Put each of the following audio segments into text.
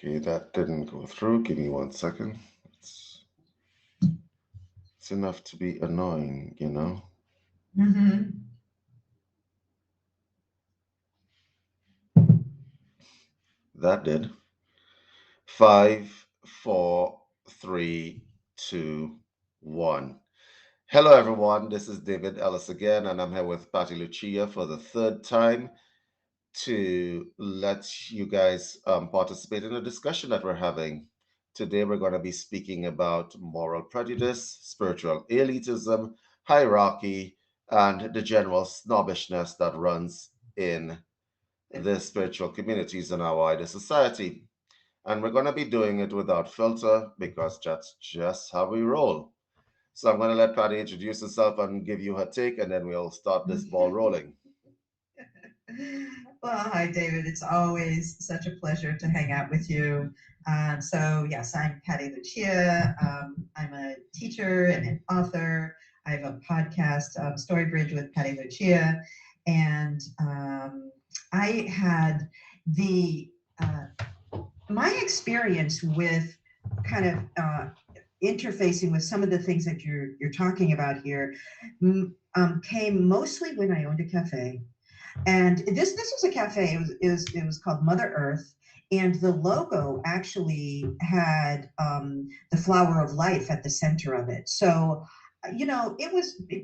Okay, that didn't go through. Give me 1 second. It's, it's enough to be annoying, you know? Mm-hmm. That did. Five, four, three, two, one. Hello, everyone. This is David Ellis again, and I'm here with Patti Lucia for the third time to let you guys participate in a discussion that we're having. Today, we're going to be speaking about moral prejudice, spiritual elitism, hierarchy, and the general snobbishness that runs in the spiritual communities in our wider society. And we're going to be doing it without filter because that's just how we roll. So I'm going to let Patty introduce herself and give you her take, and then we'll start this ball rolling. Well, hi, David. It's always such a pleasure to hang out with you. So, yes, I'm Patti Lucia. I'm a teacher and an author. I have a podcast, Story Bridge with Patti Lucia. And I had the my experience with kind of interfacing with some of the things that you're talking about here came mostly when I owned a cafe. And this was a cafe. It was called Mother Earth, and the logo actually had the flower of life at the center of it. So,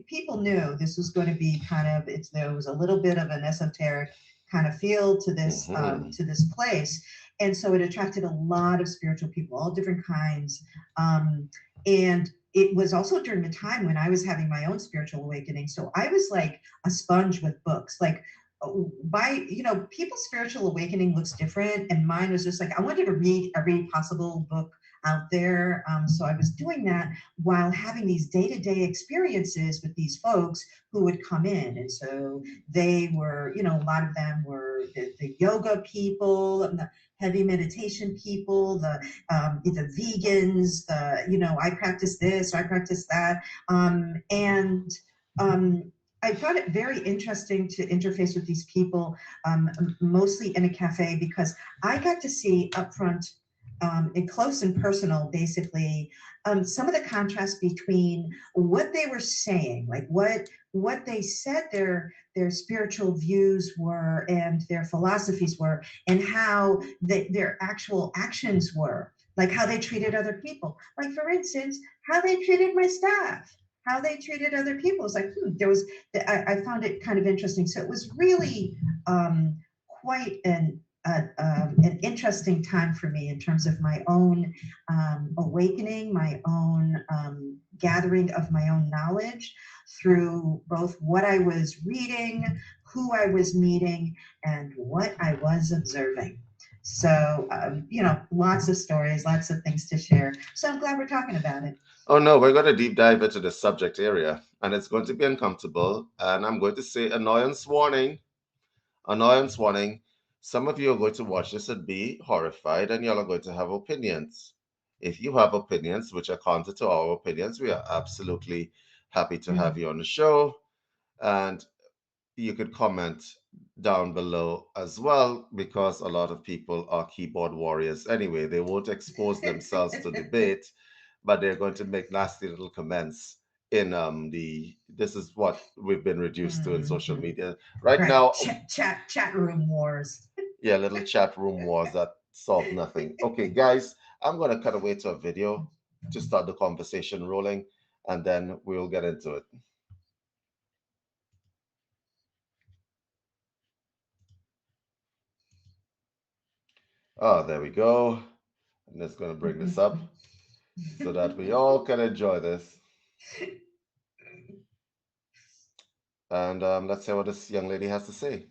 people knew this was going to be kind of there was a little bit of an esoteric kind of feel Hmm. to this place, and so it attracted a lot of spiritual people, all different kinds, and it was also during the time when I was having my own spiritual awakening. So I was like a sponge with books. Like people's spiritual awakening looks different, and mine was just like I wanted to read every possible book out there. So I was doing that while having these day-to-day experiences with these folks who would come in. And so they were, a lot of them were the yoga people and the heavy meditation people, the vegans, I practice this, I practice that. And I found it very interesting to interface with these people, mostly in a cafe, because I got to see up front, and close and personal, basically, some of the contrast between what they were saying, like what they said their spiritual views were and their philosophies were, and how their actual actions were, like how they treated other people. Like, for instance, how they treated my staff, how they treated other people. It's like, there was, I found it kind of interesting. So it was really quite an interesting time for me in terms of my own awakening, my own gathering of my own knowledge through both what I was reading, who I was meeting, and what I was observing. So, lots of stories, lots of things to share. So I'm glad we're talking about it. Oh no, we're going to deep dive into the subject area, and it's going to be uncomfortable. And I'm going to say annoyance warning, annoyance warning. Some of you are going to watch this and be horrified, and y'all are going to have opinions. If you have opinions which are counter to our opinions, we are absolutely happy to have Mm. you on the show. And you could comment down below as well because a lot of people are keyboard warriors anyway. They won't expose themselves to debate, but they're going to make nasty little comments in the this is what we've been reduced to in social Mhm. media right Right. now. Chat room wars. Yeah, little chat room wars that solve nothing. Okay, guys, I'm going to cut away to a video to start the conversation rolling, and then we'll get into it. Oh, there we go. I'm just going to bring this up so that we all can enjoy this. And let's hear what this young lady has to say.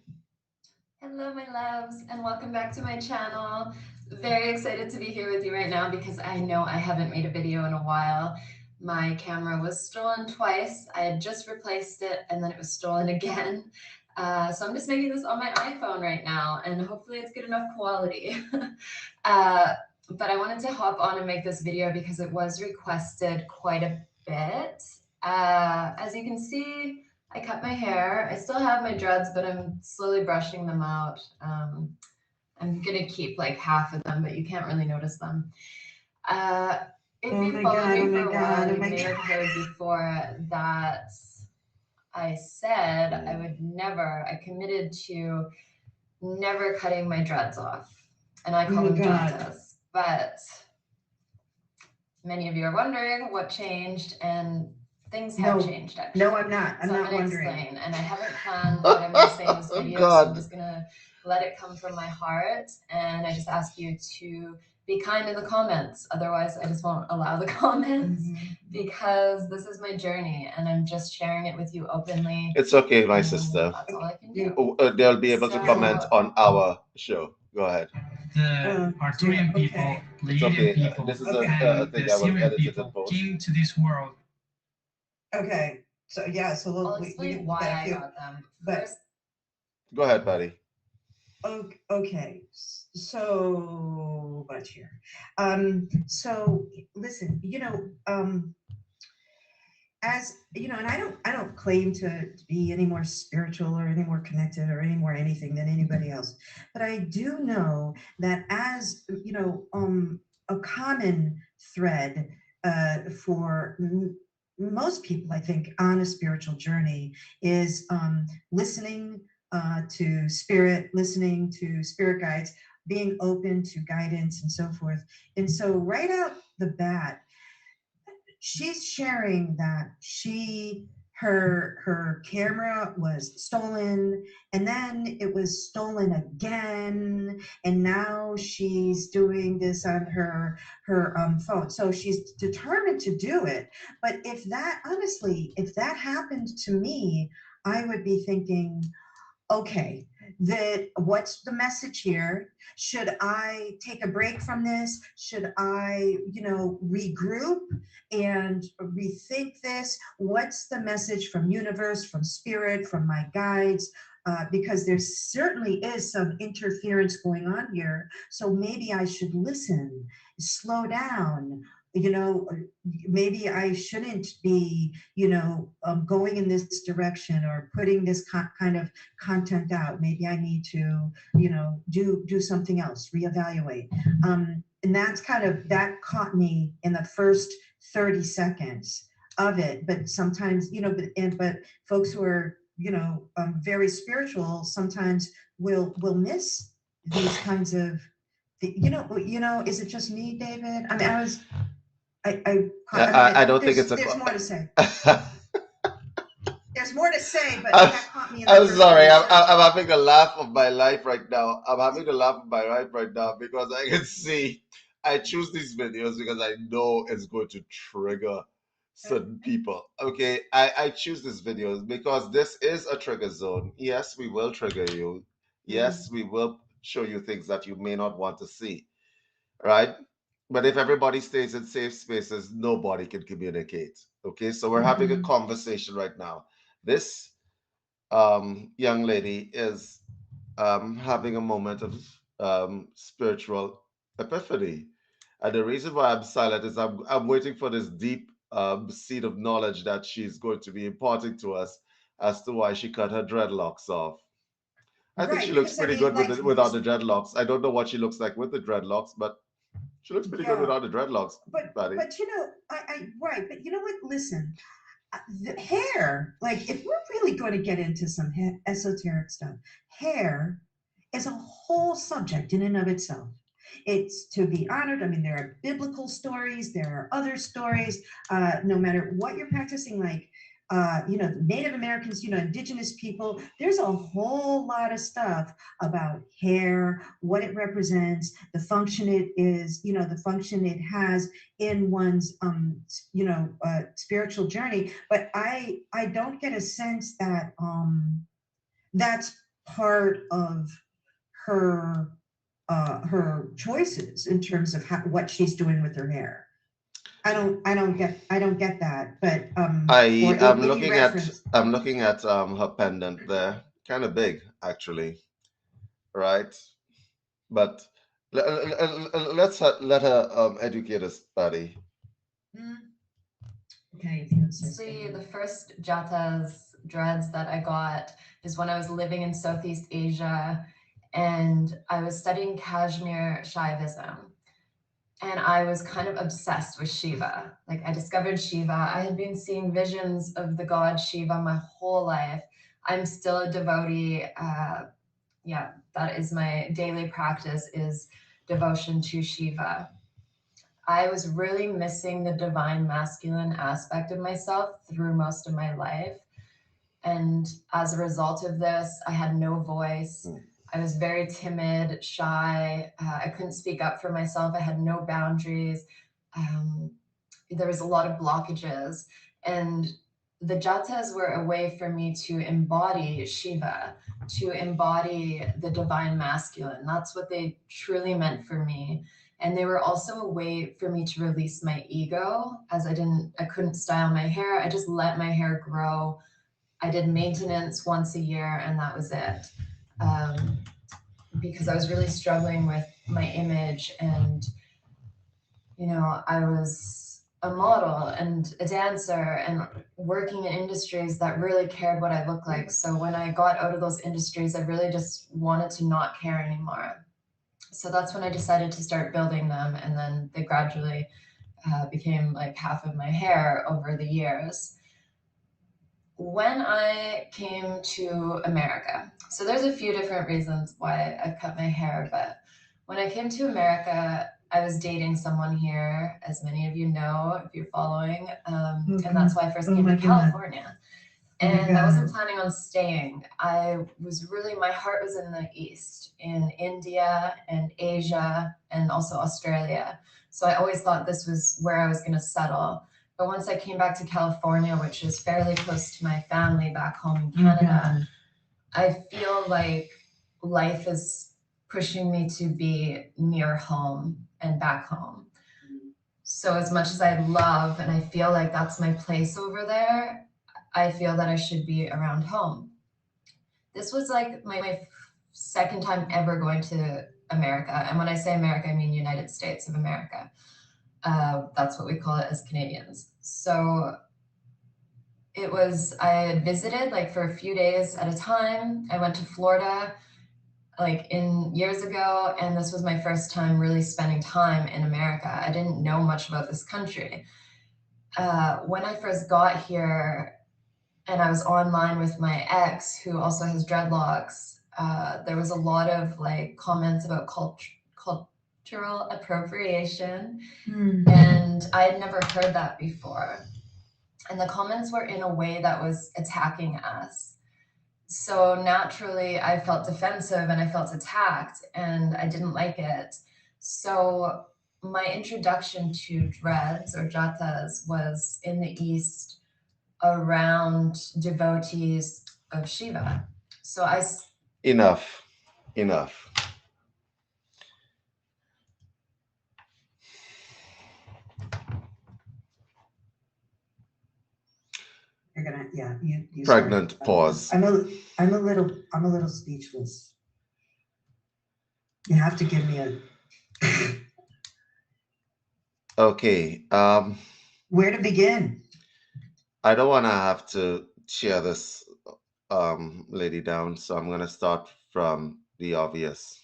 Hello, my loves, and welcome back to my channel. Very excited to be here with you right now because I know I haven't made a video in a while. My camera was stolen twice. I had just replaced it and then it was stolen again. So I'm just making this on my iPhone right now and hopefully it's good enough quality. uh, but I wanted to hop on and make this video because it was requested quite a bit. As you can see, I cut my hair. I still have my dreads, but I'm slowly brushing them out. I'm gonna keep like half of them, but you can't really notice them. If Oh you my followed God, me oh for my a God, while, oh you my may have God. heard before that I said I Mm. would never, I committed to never cutting my dreads off. And I Oh call my them God. jatas. But many of you are wondering what changed, and things have No, changed no, actually. I'm not. I'm So I'm not going to wondering. explain, and I haven't planned what I'm going to say in this Oh video, so I'm God. just going to let it come from my heart. And I just ask you to be kind in the comments. Otherwise, I just won't allow the comments because this is my journey and I'm just sharing it with you openly. It's okay, my And sister. that's all I can Yeah. do. They'll be able to Okay. comment So, on our show. Go ahead. The Arthurian Okay. people, It's Pleiadian okay. people, This is Okay. a and thing the I will Syrian edit it and people post. came to this world. Okay. So yeah, so I'll we explain can why get a I few, got them. but First, Go ahead, Patty. okay. So much here. So listen, as you know, and I don't claim to be any more spiritual or any more connected or any more anything than anybody else, but I do know that as a common thread for most people, I think, on a spiritual journey is listening to spirit guides, being open to guidance and so forth. And so right out the bat, she's sharing that her camera was stolen, and then it was stolen again, and now she's doing this on her phone. So she's determined to do it. But if that, honestly, if that happened to me, I would be thinking, okay, that what's the message here? Should I take a break from this? Should I, regroup and rethink this? What's the message from universe, from spirit, from my guides? Because there certainly is some interference going on here. So maybe I should listen, slow down, you know, maybe I shouldn't be, going in this direction or putting this kind of content out. Maybe I need to, do something else, reevaluate. And that's that caught me in the first 30 seconds of it. But sometimes, but folks who are, very spiritual sometimes will miss these kinds of, is it just me, David? I mean, I don't think it's there's more to say. a. There's more to say, but I'm, that caught me in the I'm first sorry. 30 I'm seconds. having a laugh of my life right now. I'm having a laugh of my life right now because I can see I choose these videos because I know it's going to trigger certain people. Okay, I choose these videos because this is a trigger zone. Yes, we will trigger you. Mhm. Yes, we will show you things that you may not want to see. Right? But if everybody stays in safe spaces, nobody can communicate. Okay, so we're having a Mhm. conversation right now. This young lady is having a moment of spiritual epiphany. And the reason why I'm silent is I'm waiting for this deep seed of knowledge that she's going to be imparting to us as to why she cut her dreadlocks off. I think she Right, looks because I pretty mean, good like, without the dreadlocks. I don't know what she looks like with the dreadlocks, but she looks pretty good yeah, without the dreadlocks, buddy. but I right, but you know what? Listen, the hair, like, if we're really going to get into some esoteric stuff, hair is a whole subject in and of itself. It's to be honored. I mean, there are biblical stories, there are other stories. No matter what you're practicing, like, Native Americans, indigenous people, there's a whole lot of stuff about hair, what it represents, the function it is, the function it has in one's, spiritual journey. But I don't get a sense that that's part of her her choices in terms of what she's doing with her hair. I don't get that, but I or am any looking at reference. her pendant there, kind of big actually, right? But let her educate us, buddy. Mm, okay, if you insist. honestly, the first jatas dreads that I got is when I was living in Southeast Asia, and I was studying Kashmir Shaivism. And I was kind of obsessed with Shiva. Like, I discovered Shiva. I had been seeing visions of the god Shiva my whole life. I'm still a devotee. Yeah, that is my daily practice, is devotion to Shiva. I was really missing the divine masculine aspect of myself through most of my life. And as a result of this, I had no voice. I was very timid, shy. I couldn't speak up for myself. I had no boundaries. There was a lot of blockages. And the jatas were a way for me to embody Shiva, to embody the divine masculine. That's what they truly meant for me. And they were also a way for me to release my ego, as I couldn't style my hair. I just let my hair grow. I did maintenance once a year, and that was it. Because I was really struggling with my image, and I was a model and a dancer and working in industries that really cared what I looked like. So when I got out of those industries, I really just wanted to not care anymore. So that's when I decided to start building them, and then they gradually became like half of my hair over the years. When I came to America, so there's a few different reasons why I've cut my hair, but when I came to America, I was dating someone here, as many of you know, if you're following, and that's why I first came to California. And I wasn't planning on staying. My heart was in the East, in India and Asia, and also Australia. So I always thought this was where I was going to settle. But once I came back to California, which is fairly close to my family back home in Canada, I feel like life is pushing me to be near home and back home. So as much as I love and I feel like that's my place over there, I feel that I should be around home. This was like my second time ever going to America. And when I say America, I mean United States of America. That's what we call it as Canadians. So I had visited like for a few days at a time. I went to Florida like in years ago, and this was my first time really spending time in America. I didn't know much about this country. When I first got here and I was online with my ex, who also has dreadlocks, there was a lot of like comments about cultural appropriation, and I had never heard that before. And the comments were in a way that was attacking us. So naturally, I felt defensive and I felt attacked, and I didn't like it. So my introduction to dreads or jatas was in the East around devotees of Shiva. So Enough. You're gonna, yeah, you Pregnant started. pause. I'm a little speechless. You have to give me a. Okay. Where to begin? I don't want to have to tear this lady down, so I'm going to start from the obvious.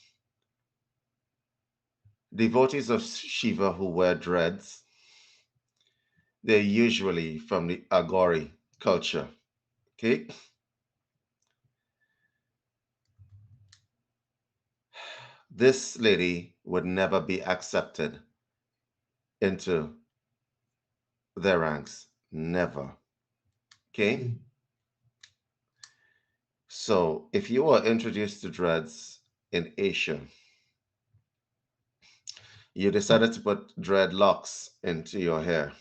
Devotees of Shiva who wear dreads, they're usually from the Agori culture. Okay. This lady would never be accepted into their ranks. Never. Okay. So if you were introduced to dreads in Asia, you decided to put dreadlocks into your hair.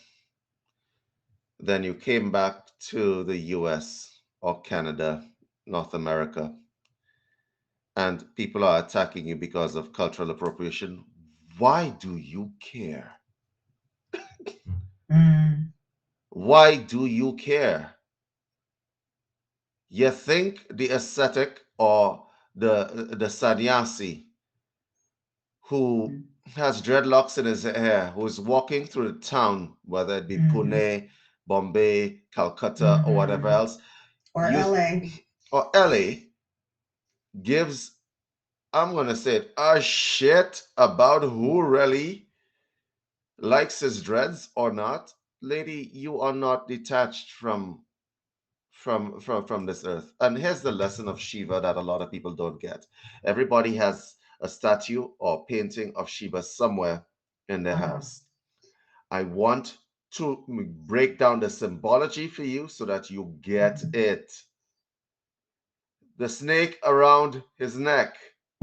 Then you came back to the US or Canada, North America, and people are attacking you because of cultural appropriation. Why do you care? Why do you care? You think the ascetic or the sannyasi who has dreadlocks in his hair, who's walking through the town, whether it be Pune, Bombay, Calcutta, or whatever else, or LA, or LA, gives I'm gonna say it, a shit about who really likes his dreads or not. Lady, you are not detached from this earth. And here's the lesson of Shiva that a lot of people don't get. Everybody has a statue or painting of Shiva somewhere in their Uh-huh. house. I want to break down the symbology for you so that you get it. The snake around his neck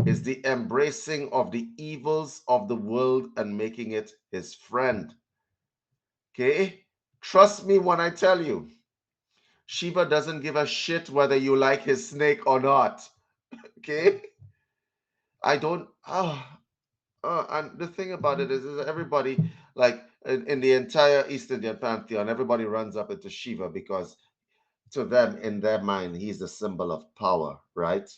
is the embracing of the evils of the world and making it his friend. Okay? Trust me when I tell you, Shiva doesn't give a shit whether you like his snake or not. Okay? I don't. And the thing about it is everybody, like in the entire East Indian pantheon, everybody runs up into Shiva because to them, in their mind, he's the symbol of power, right?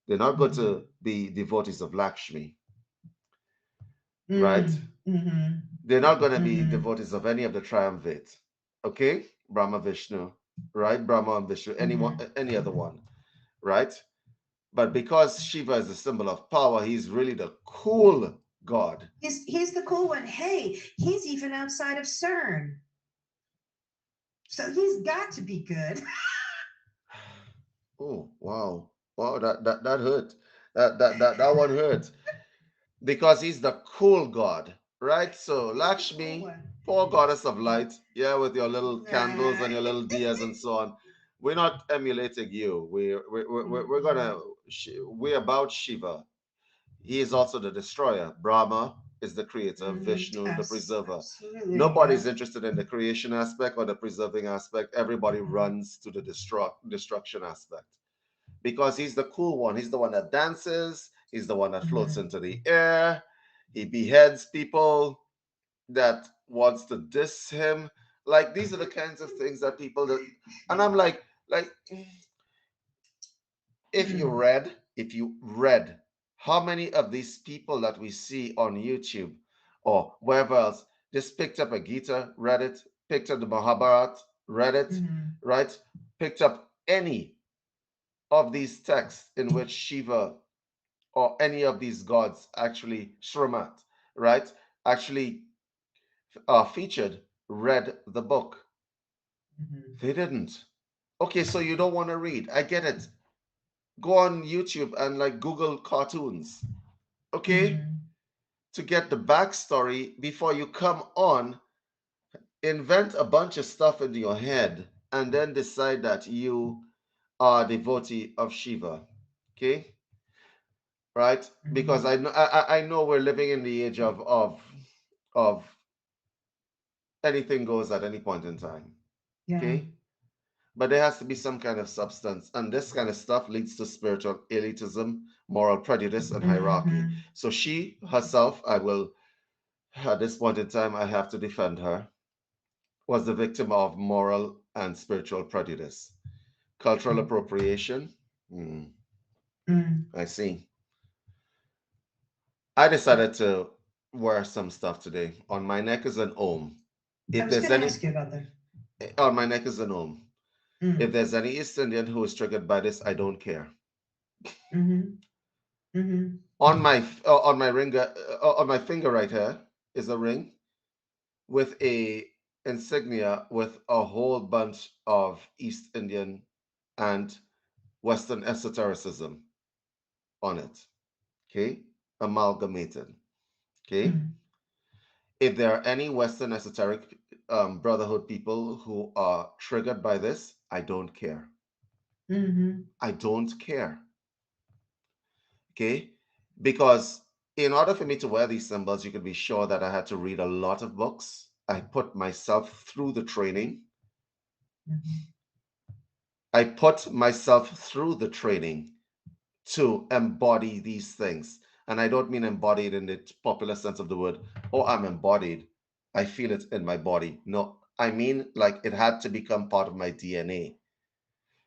They're not going Mm-hmm. to be devotees of Lakshmi, right? Mm-hmm. They're not going to be Mm-hmm. devotees of any of the triumvirate, okay? Brahma, Vishnu, right? Brahma and Vishnu, anyone, Mm-hmm. any other one, right? But because Shiva is a symbol of power, he's really the cool god. He's the cool one. Hey, he's even outside of CERN. So he's got to be good. Oh, wow. Wow, that hurt. That one hurt. Because he's the cool god, right? So He's the cool Lakshmi, one. poor goddess of light, yeah, with your little candles Nah. and your little diyas and so on. We're not emulating you. We're Mm-mm. gonna we're about Shiva. He is also the destroyer. Brahma is the creator. Vishnu, the preserver. Absolutely. Nobody's Yep. interested in the creation aspect or the preserving aspect. Everybody Mm-mm. runs to the destruction aspect because he's the cool one. He's the one that dances. He's the one that floats Mm-hmm. into the air. He beheads people that wants to diss him. Like these are the kinds of things that people that, and I'm like if you read how many of these people that we see on YouTube or wherever else just picked up a Gita, read it, picked up the Mahabharata, read it, Mm-hmm. right? Picked up any of these texts in which Shiva or any of these gods actually Shrimat, right? Actually featured, read the book. Mm-hmm. They didn't. Okay, so you don't want to read. I get it. Go on YouTube and like Google cartoons, okay? Mm-hmm. To get the backstory before you come on, invent a bunch of stuff in your head, and then decide that you are a devotee of Shiva, okay? Right? Because Mm-hmm. I know we're living in the age of anything goes at any point in time, Yeah. okay? But there has to be some kind of substance, and this kind of stuff leads to spiritual elitism, moral prejudice, and hierarchy. Mm-hmm. So she herself, I will, at this point in time, I have to defend her, was the victim of moral and spiritual prejudice. Cultural appropriation. Hmm, Mm-hmm. I see. I decided to wear some stuff today. On my neck is an Om. I If was there's going to any, ask you about that. on my neck is an Om. If Mm-hmm. there's any East Indian who is triggered by this, I don't care. Mm-hmm. Mm-hmm. On my ringer on my finger right here is a ring with a insignia with a whole bunch of East Indian and Western esotericism on it. Okay, amalgamated. Okay, Mm-hmm. if there are any Western esoteric brotherhood people who are triggered by this, I don't care. Mm-hmm. I don't care. Okay, because in order for me to wear these symbols, you can be sure that I had to read a lot of books. I put myself through the training. Mm-hmm. I put myself through the training to embody these things. And I don't mean embodied in the popular sense of the word, oh, I'm embodied. I feel it in my body. No, I mean like it had to become part of my DNA.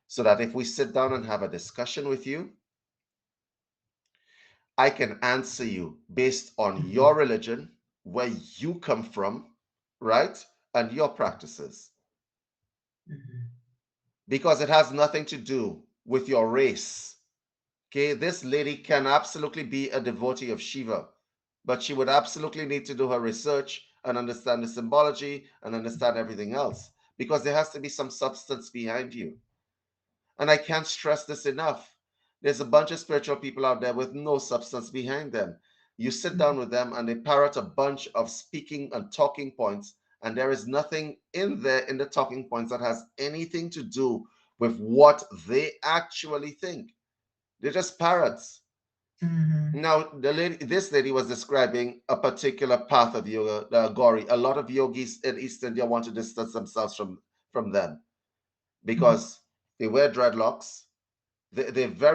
So that if we sit down and have a discussion with you, I can answer you based on your Mm-hmm. religion, where you come from, right? And your practices. Mm-hmm. Because it has nothing to do with your race. Okay, this lady can absolutely be a devotee of Shiva, but she would absolutely need to do her research and understand the symbology and understand everything else, because there has to be some substance behind you. And I can't stress this enough. There's a bunch of spiritual people out there with no substance behind them. You sit down with them and they parrot a bunch of speaking and talking points, and there is nothing in there in the talking points that has anything to do with what they actually think. They're just parrots. Now, this lady was describing a particular path of yoga, the Gauri. A lot of yogis in East India want to distance themselves from them because they wear dreadlocks. They wear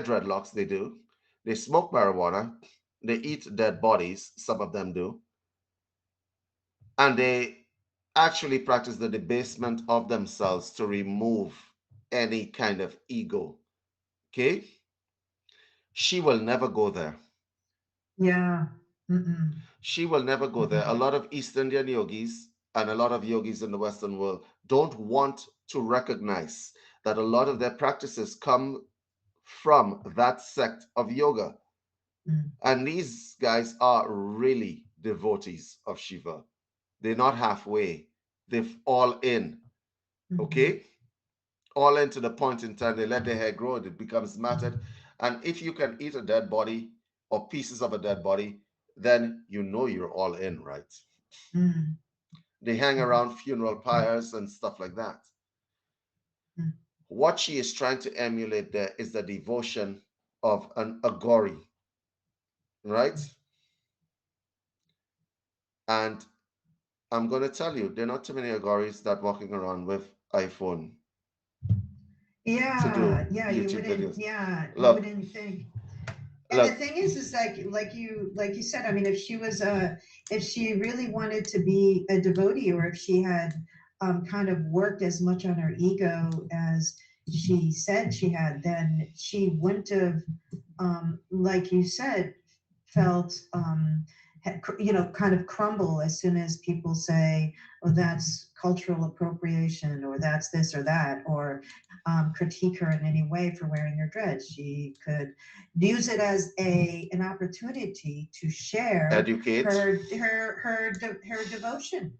dreadlocks. They do. They smoke marijuana. They eat dead bodies. Some of them do, and they actually practice the debasement of themselves to remove any kind of ego. Okay, she will never go there. Yeah. She will never go there. A lot of East Indian yogis and a lot of yogis in the Western world don't want to recognize that a lot of their practices come from that sect of yoga. And these guys are really devotees of Shiva. They're not halfway, they're all in. Okay? All in to the point in time they let their hair grow, it becomes matted. And if you can eat a dead body or pieces of a dead body, then you know you're all in, right? They hang around funeral pyres and stuff like that. What she is trying to emulate there is the devotion of an agori, right? And I'm going to tell you, there are not too many agoris that walking around with iPhone to do Yeah, you YouTube wouldn't, videos. yeah, you Look, wouldn't think. And the look, thing is like you said, I mean, if she was if she really wanted to be a devotee, or if she had kind of worked as much on her ego as she said she had, then she wouldn't have, like you said, felt kind of crumble as soon as people say, oh, that's cultural appropriation, or that's this or that, or critique her in any way for wearing her dreads. She could use it as an opportunity to share educate, her devotion.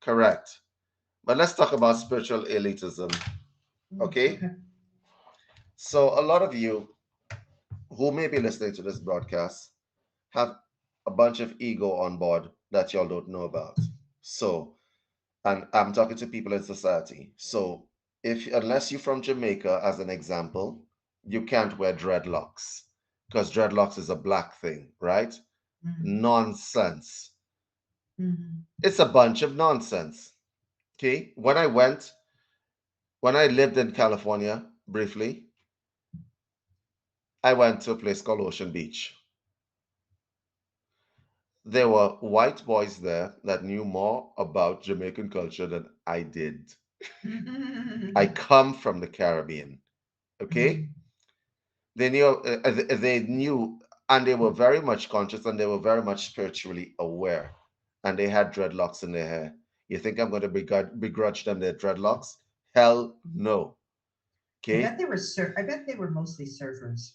correct. But let's talk about spiritual elitism, okay? Okay. So, a lot of you who may be listening to this broadcast have a bunch of ego on board that y'all don't know about. So, and I'm talking to people in society. So, if unless you're from Jamaica, as an example, you can't wear dreadlocks because dreadlocks is a black thing, right? Nonsense. It's a bunch of nonsense. Okay. When I lived in California briefly, I went to a place called Ocean Beach. There were white boys there that knew more about Jamaican culture than I did. I come from the Caribbean. Okay. They knew, and they were very much conscious, and they were very much spiritually aware, and they had dreadlocks in their hair. You think I'm going to begrudge them their dreadlocks? Hell no. Okay, I bet they were mostly surfers.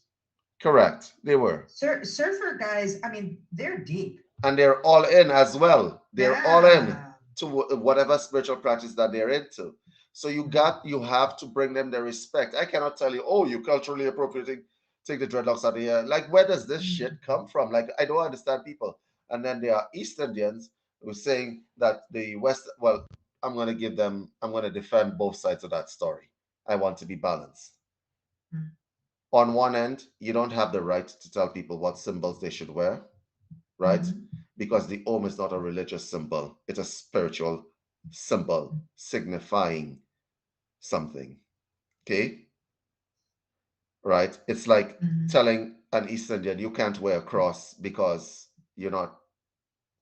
correct. They were, Surfer guys, I mean, they're deep. and they're all in as well. They're all in Yeah. to whatever spiritual practice that they're into. So you have to bring them the respect. I cannot tell you, oh, you culturally appropriating, take the dreadlocks out of here. Like, where does this shit come from? Like, I don't understand people. And then there are East Indians who are saying that the West. Well, I'm going to defend both sides of that story. I want to be balanced. On one end, you don't have the right to tell people what symbols they should wear, right? Because the Om is not a religious symbol, it's a spiritual symbol signifying something. Okay? Right? It's like telling an East Indian you can't wear a cross because you're not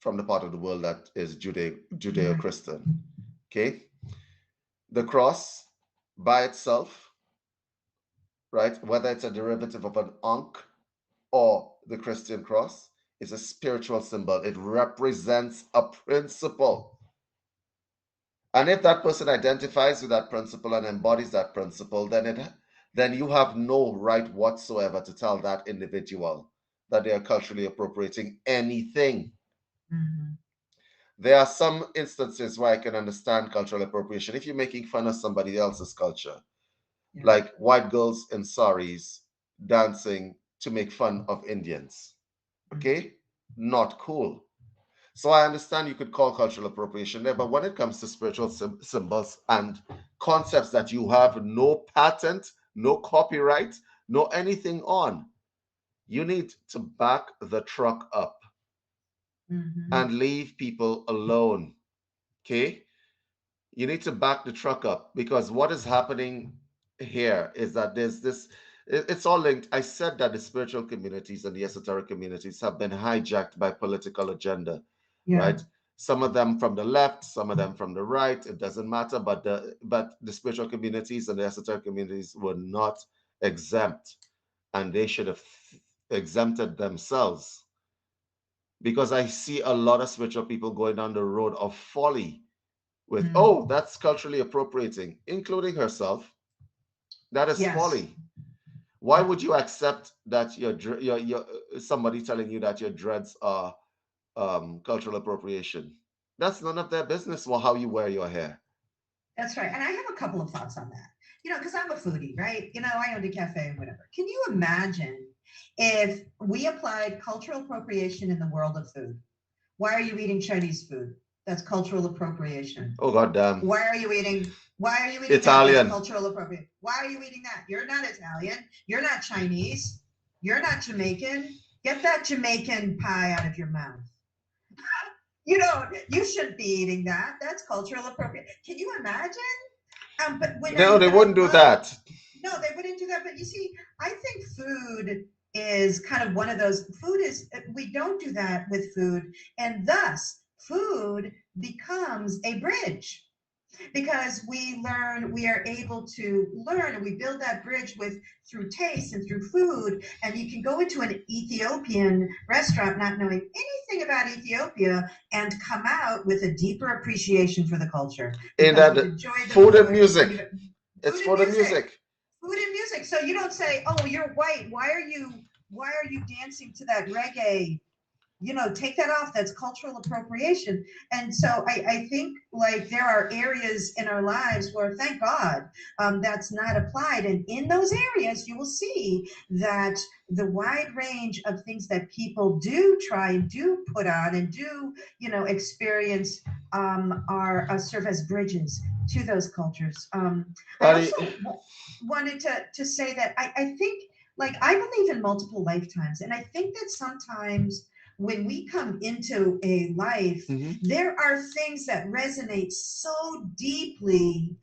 from the part of the world that is Judeo Christian. Okay? The cross by itself, right? Whether it's a derivative of an Ankh or the Christian cross, is a spiritual symbol. It represents a principle. And if that person identifies with that principle and embodies that principle, then you have no right whatsoever to tell that individual that they are culturally appropriating anything. Mm-hmm. There are some instances where I can understand cultural appropriation if you're making fun of somebody else's culture, Yeah. like white girls in saris dancing to make fun of Indians. Okay? Not cool. So I understand you could call cultural appropriation there, but when it comes to spiritual symbols and concepts that you have no patent, no copyright, no anything on, you need to back the truck up Mm-hmm. and leave people alone. Okay? You need to back the truck up because what is happening here is that there's this, it's all linked. I said that the spiritual communities and the esoteric communities have been hijacked by political agenda, Yeah. right? Some of them from the left, some of them from the right. It doesn't matter, but the spiritual communities and the esoteric communities were not exempt, and they should have exempted themselves, because I see a lot of spiritual people going down the road of folly with, oh, that's culturally appropriating, including herself. That is Yes. folly. Why Yeah. would you accept that your somebody telling you that your dreads are cultural appropriation? That's none of their business. Well, how you wear your hair. That's right. And I have a couple of thoughts on that. Because I'm a foodie, right? I owned a cafe and whatever. Can you imagine if we applied cultural appropriation in the world of food? Why are you eating Chinese food? That's cultural appropriation. Oh God damn. Why are you eating Italian? That? That's cultural appropriation. Why are you eating that? You're not Italian. You're not Chinese. You're not Jamaican. Get that Jamaican pie out of your mouth. You shouldn't be eating that. That's cultural appropriation. Can you imagine? But No, they wouldn't do that. No, they wouldn't do that. But you see, I think food is kind of one of those. Food is, we don't do that with food. And thus, food becomes a bridge because we are able to learn, and we build that bridge through taste and through food. And you can go into an Ethiopian restaurant not knowing anything about Ethiopia and come out with a deeper appreciation for the culture. And that food and music. It's food and music. Food and music. So you don't say, "Oh, you're white. Why are you dancing to that reggae?" Take that off. That's cultural appropriation. And so I think like there are areas in our lives where, thank God, that's not applied. And in those areas, you will see that the wide range of things that people do try and do put on and do, experience are serve as bridges to those cultures. I also wanted to say that I think, like, I believe in multiple lifetimes. And I think that sometimes when we come into a life, there are things that resonate so deeply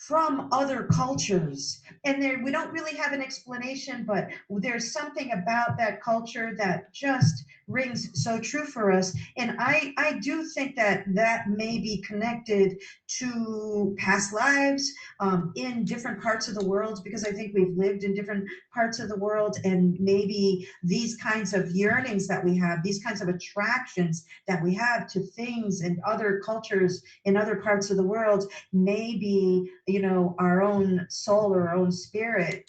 from other cultures, and we don't really have an explanation, but there's something about that culture that just rings so true for us. And I do think that may be connected to past lives in different parts of the world, because I think we've lived in different parts of the world, and maybe these kinds of yearnings that we have, these kinds of attractions that we have to things and other cultures in other parts of the world, maybe our own soul or our own spirit,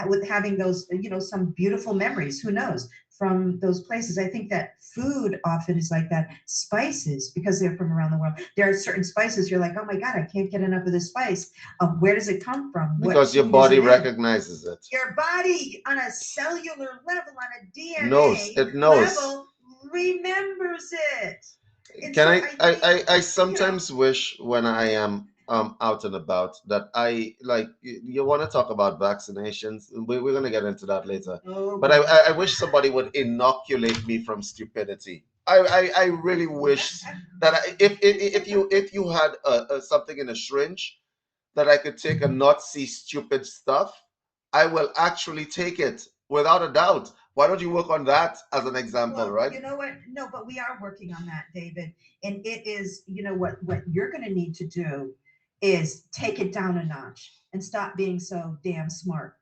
with having those, some beautiful memories, who knows, from those places. I think that food often is like that. Spices, because they're from around the world. There are certain spices you're like, oh my God, I can't get enough of this spice. Where does it come from? Because your body recognizes it. Your body, on a cellular level, on a DNA level, remembers it. And Can I sometimes wish when I am out and about that I, like, you want to talk about vaccinations. We're going to get into that later. But I wish somebody would inoculate me from stupidity. I really wish that if you had something in a syringe that I could take and not see stupid stuff, I will actually take it without a doubt. Why don't you work on that as an example, right? You know what? No, but we are working on that, David. And it is, what you're going to need to do is take it down a notch and stop being so damn smart.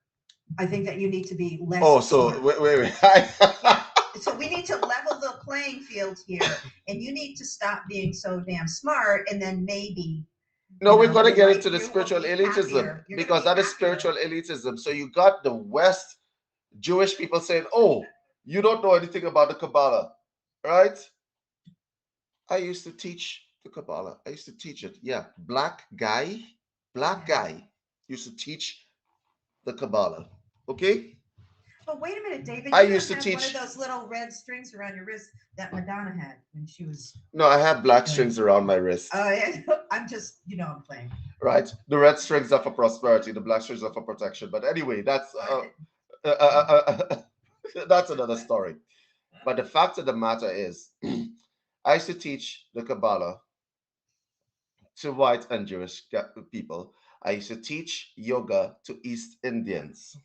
I think that you need to be less. Oh, so smart. wait. Yeah. So we need to level the playing field here, and you need to stop being so damn smart, and then maybe No, we're going to The get white into the you will spiritual be elitism happier. You're going to because be that is spiritual happier. elitism. So you got the West Jewish people saying, "Oh, you don't know anything about the Kabbalah, right?" I used to teach the Kabbalah. I used to teach it. Yeah, black Yeah. guy used to teach the Kabbalah. Okay, But wait a minute, David, I you used don't to have one of teach. those little red strings around your wrist that Madonna had when she was No, I have black doing. strings around my wrist. Oh, yeah. I'm just, I'm playing. Right, the red strings are for prosperity, the black strings are for protection. But anyway, Okay. uh, uh, uh, that's another story. But the fact of the matter is, I used to teach the Kabbalah to white and Jewish people. I used to teach yoga to East Indians.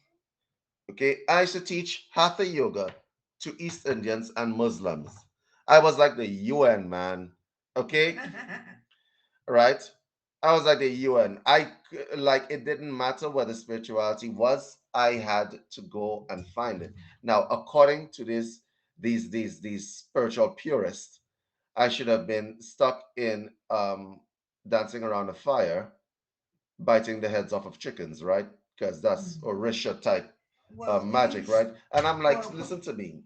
Okay, I used to teach Hatha yoga to East Indians and Muslims. I was like the UN man. Okay, right? I was like the UN. Like it didn't matter where the spirituality was. I had to go and find it. Now, according to these spiritual purists, I should have been stuck in dancing around a fire, biting the heads off of chickens, right? Because that's Mm. Orisha type Well, magic, right? And I'm like, well, listen to me,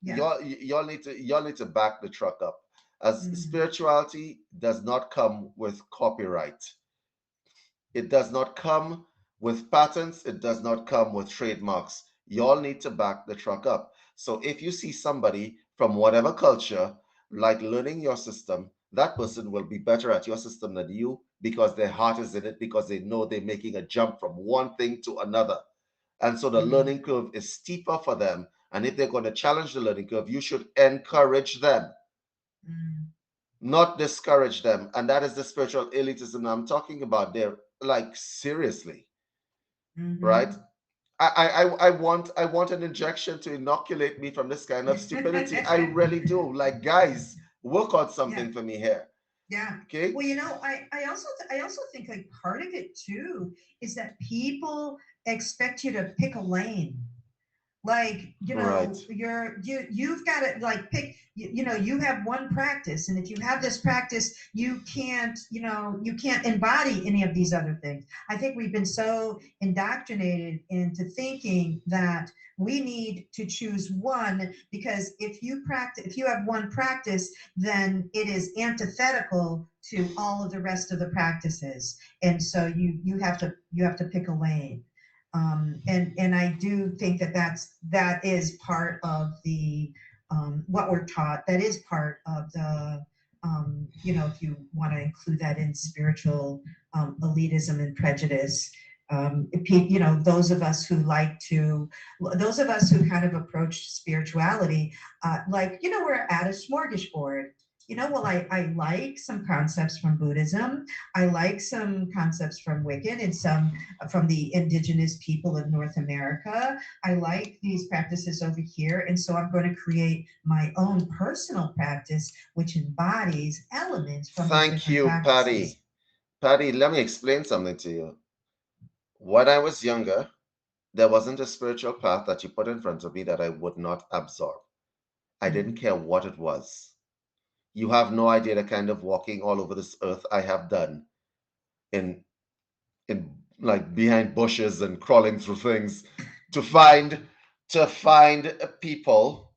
yeah. y'all need to back the truck up. As Mm, spirituality does not come with copyright. It does not come with patents. It does not come with trademarks. Y'all need to back the truck up. So if you see somebody from whatever culture like learning your system, that person will be better at your system than you because their heart is in it, because they know they're making a jump from one thing to another. And so the mm, learning curve is steeper for them. And if they're going to challenge the learning curve, you should encourage them, mm, not discourage them. And that is the spiritual elitism I'm talking about there. Like, seriously, right? mm-hmm. I want an injection to inoculate me from this kind of stupidity. I really do. Like, guys, work on Yeah. something for me here. Yeah. Okay? Well, I also think like part of it too is that people expect you to pick a lane. Like, Right. you've got to like pick, you have one practice, and if you have this practice, you can't embody any of these other things. I think we've been so indoctrinated into thinking that we need to choose one, because if you have one practice, then it is antithetical to all of the rest of the practices, and so you have to pick a lane. And I do think that is part of the what we're taught. That is part of the if you want to include that in spiritual elitism and prejudice. Those of us who kind of approach spirituality, we're at a smorgasbord. Well, I like some concepts from Buddhism. I like some concepts from Wiccan and some from the indigenous people of North America. I like these practices over here. And so I'm going to create my own personal practice, which embodies elements from these Thank different you, practices. Patty. Patty, let me explain something to you. When I was younger, there wasn't a spiritual path that you put in front of me that I would not absorb. I didn't Mm, care what it was. You have no idea the kind of walking all over this earth I have done in like behind bushes and crawling through things to find people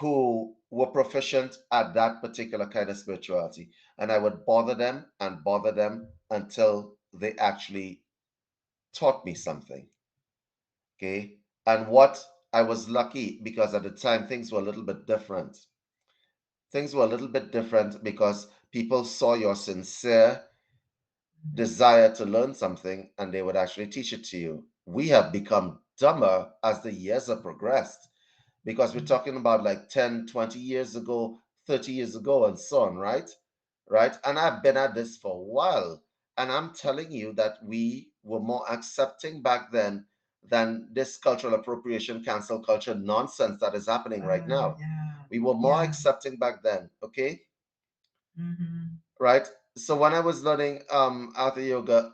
who were proficient at that particular kind of spirituality. And I would bother them until they actually taught me something. Okay. And what I was lucky because at the time things were a little bit different. Things were a little bit different because people saw your sincere desire to learn something and they would actually teach it to you. We have become dumber as the years have progressed because we're mm, talking about like 10, 20 years ago, 30 years ago, and so on, right? Right. And I've been at this for a while. And I'm telling you that we were more accepting back then than this cultural appropriation, cancel culture nonsense that is happening right now. yeah. We were more Yeah. accepting back then. Okay. Mm-hmm. Right. So when I was learning Hatha yoga,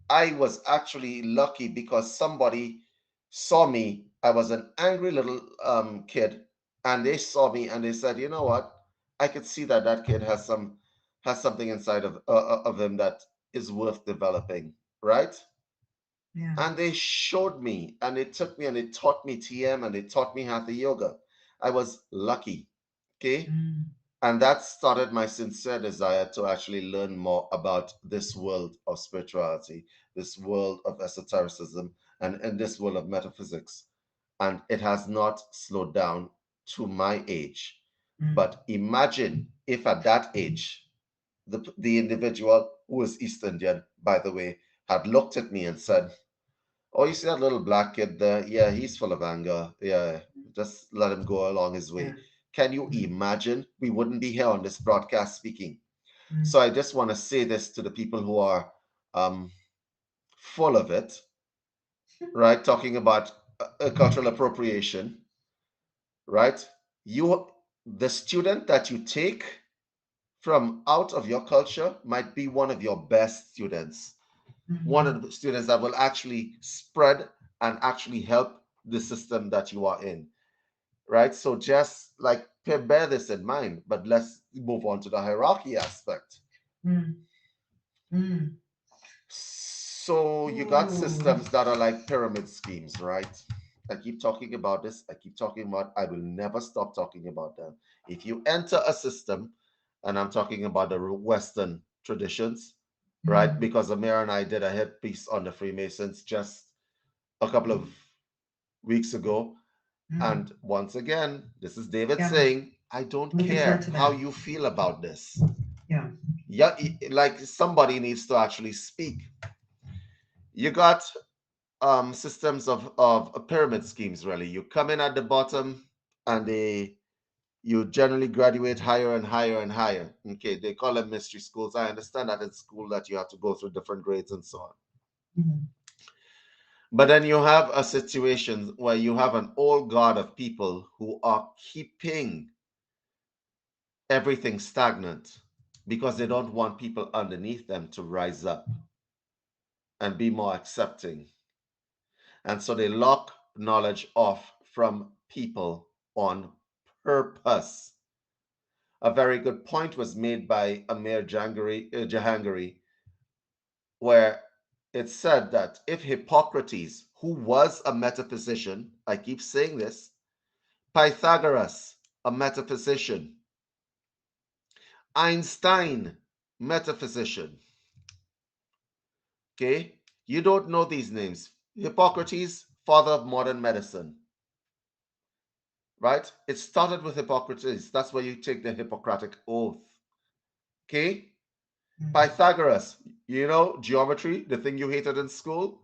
I was actually lucky because somebody saw me. I was an angry little kid, and they saw me and they said, "You know what? I could see that that kid has something inside of him that is worth developing, right? Yeah. And they showed me, and it took me, and it taught me TM, and it taught me Hatha Yoga. I was lucky, okay? Mm. And that started my sincere desire to actually learn more about this world of spirituality, this world of esotericism, and this world of metaphysics. And it has not slowed down to my age. Mm. But imagine if at that age, the individual who was East Indian, by the way, had looked at me and said, "Oh, you see that little black kid there? Yeah, he's full of anger. Yeah, just let him go along his Yeah. way." Can you Mm. imagine? We wouldn't be here on this broadcast speaking. Mm. So I just want to say this to the people who are um, full of it, right? Talking about cultural appropriation, right? You, the student that you take from out of your culture might be one of your best students, one Mhm. of the students that will actually spread and actually help the system that you are in, right? So just like bear this in mind, but let's move on to the hierarchy aspect. Mm. Mm. So you got Ooh. systems that are like pyramid schemes, right? I keep talking about this. I keep talking about, I will never stop talking about them. If you enter a system, and I'm talking about the Western traditions, right? Mm. Because Amir and I did a hit piece on the Freemasons just a couple of weeks ago. Mm. And once again, this is David Yeah. saying, I don't Looking forward care to how that. you feel about this. Yeah. Yeah, like somebody needs to actually speak. You got systems of pyramid schemes, really. You come in at the bottom and you generally graduate higher and higher and higher. Okay, they call them mystery schools. I understand that in school that you have to go through different grades and so on. Mhm. But then you have a situation where you have an old guard of people who are keeping everything stagnant because they don't want people underneath them to rise up and be more accepting. And so they lock knowledge off from people on purpose. A very good point was made by Amir Jahangiri, where it said that if Hippocrates, who was a metaphysician, I keep saying this, Pythagoras, a metaphysician, Einstein, metaphysician, okay, you don't know these names. Hippocrates, father of modern medicine, right? It started with Hippocrates. That's where you take the Hippocratic Oath. Okay? Mm. Pythagoras, you know, geometry, the thing you hated in school.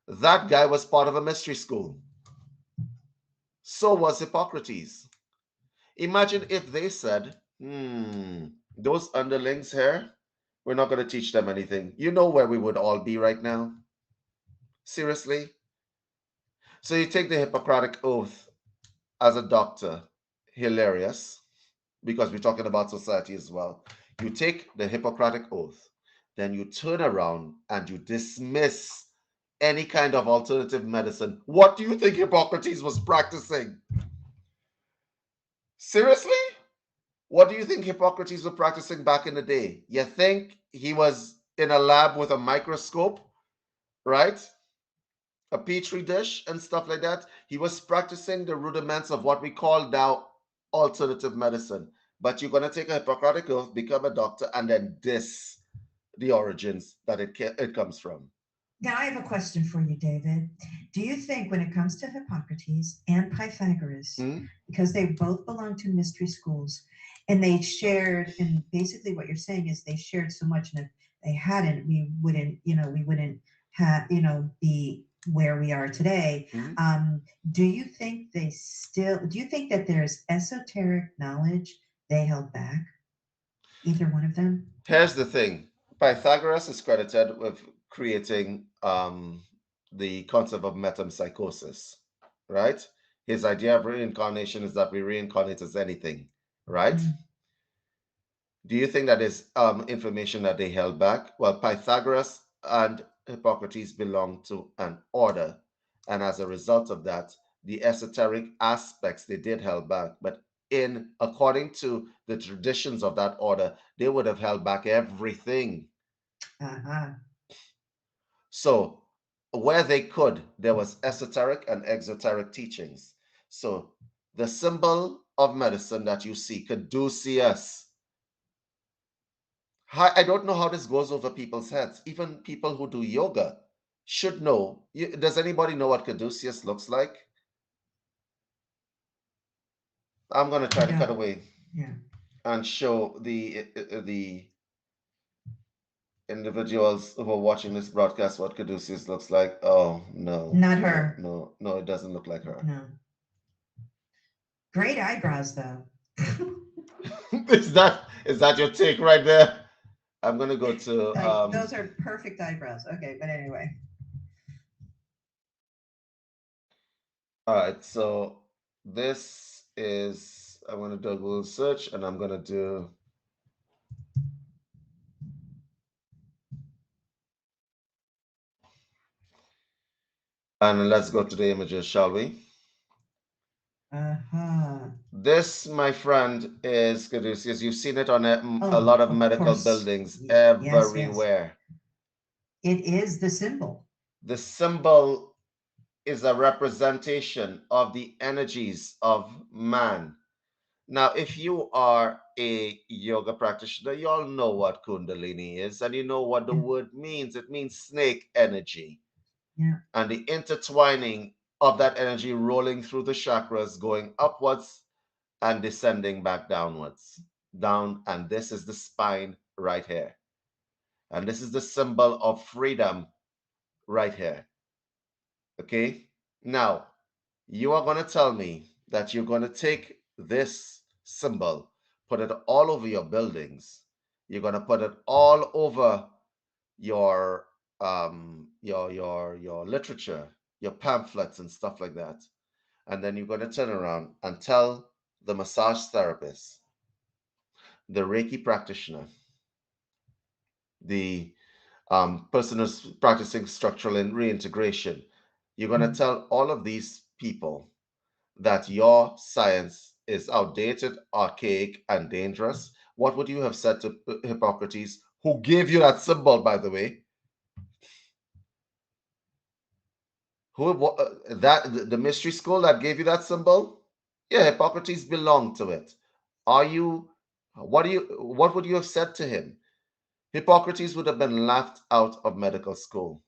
That guy was part of a mystery school. So was Hippocrates. Imagine if they said, those underlings here, we're not going to teach them anything. You know where we would all be right now? Seriously? So you take the Hippocratic Oath as a doctor, hilarious, because we're talking about society as well. You take the Hippocratic Oath, then you turn around and you dismiss any kind of alternative medicine. What do you think Hippocrates was practicing? Seriously? What do you think Hippocrates was practicing back in the day? You think he was in a lab with a microscope, right? A petri dish and stuff like that? He was practicing the rudiments of what we call now alternative medicine. But you're going to take a Hippocratic oath, become a doctor, and then diss the origins that it comes from. Now, I have a question for you, David. Do you think when it comes to Hippocrates and Pythagoras, Hmm? because they both belong to mystery schools, and they shared, and basically what you're saying is they shared so much, and if they hadn't, we wouldn't have, be where we are today. Hmm? Do you think do you think that there's esoteric knowledge they held back, either one of them? Here's the thing. Pythagoras is credited with creating the concept of metempsychosis, right? His idea of reincarnation is that we reincarnate as anything, right? Mm. Do you think that is information that they held back? Well, Pythagoras and Hippocrates belong to an order, and as a result of that, the esoteric aspects they did held back. But in according to the traditions of that order, they would have held back everything. Uh-huh. So where they could, there was esoteric and exoteric teachings. So the symbol of medicine that you see, caduceus. I don't know how this goes over people's heads. Even people who do yoga should know. Does anybody know what caduceus looks like? I'm going to I try to cut don't. away Yeah. and show the individuals who are watching this broadcast what caduceus looks like. Oh no, Not no, her. no, no! It doesn't look like her. No. Great eyebrows, though. Is that your take right there? I'm gonna go to Like, those are perfect eyebrows. Okay, but anyway. all right, so this is I'm gonna do a Google search and I'm gonna do and let's go to the images, shall we? Uh-huh. This, my friend, is caduceus. You've seen it on a Oh, lot of of medical course. buildings Yes, yes. everywhere. It is the symbol. The symbol is a representation of the energies of man. Now, if you are a yoga practitioner, you all know what Kundalini is and you know what the Yeah. word means. It means snake energy Yeah. and the intertwining of that energy rolling through the chakras, going upwards and descending back downwards. Down, and this is the spine right here. And this is the symbol of freedom right here. Okay? Now, you are going to tell me that you're going to take this symbol, put it all over your buildings. You're going to put it all over your your literature, your pamphlets and stuff like that. And then you're going to turn around and tell the massage therapist, the Reiki practitioner, the person who's practicing structural and reintegration. You're going to Mm. tell all of these people that your science is outdated, archaic, and dangerous, what would you have said to Hippocrates, who gave you that symbol, by the way? That the mystery school that gave you that symbol? Yeah, Hippocrates belonged to it. Are you? What do you? What would you have said to him? Hippocrates would have been laughed out of medical school.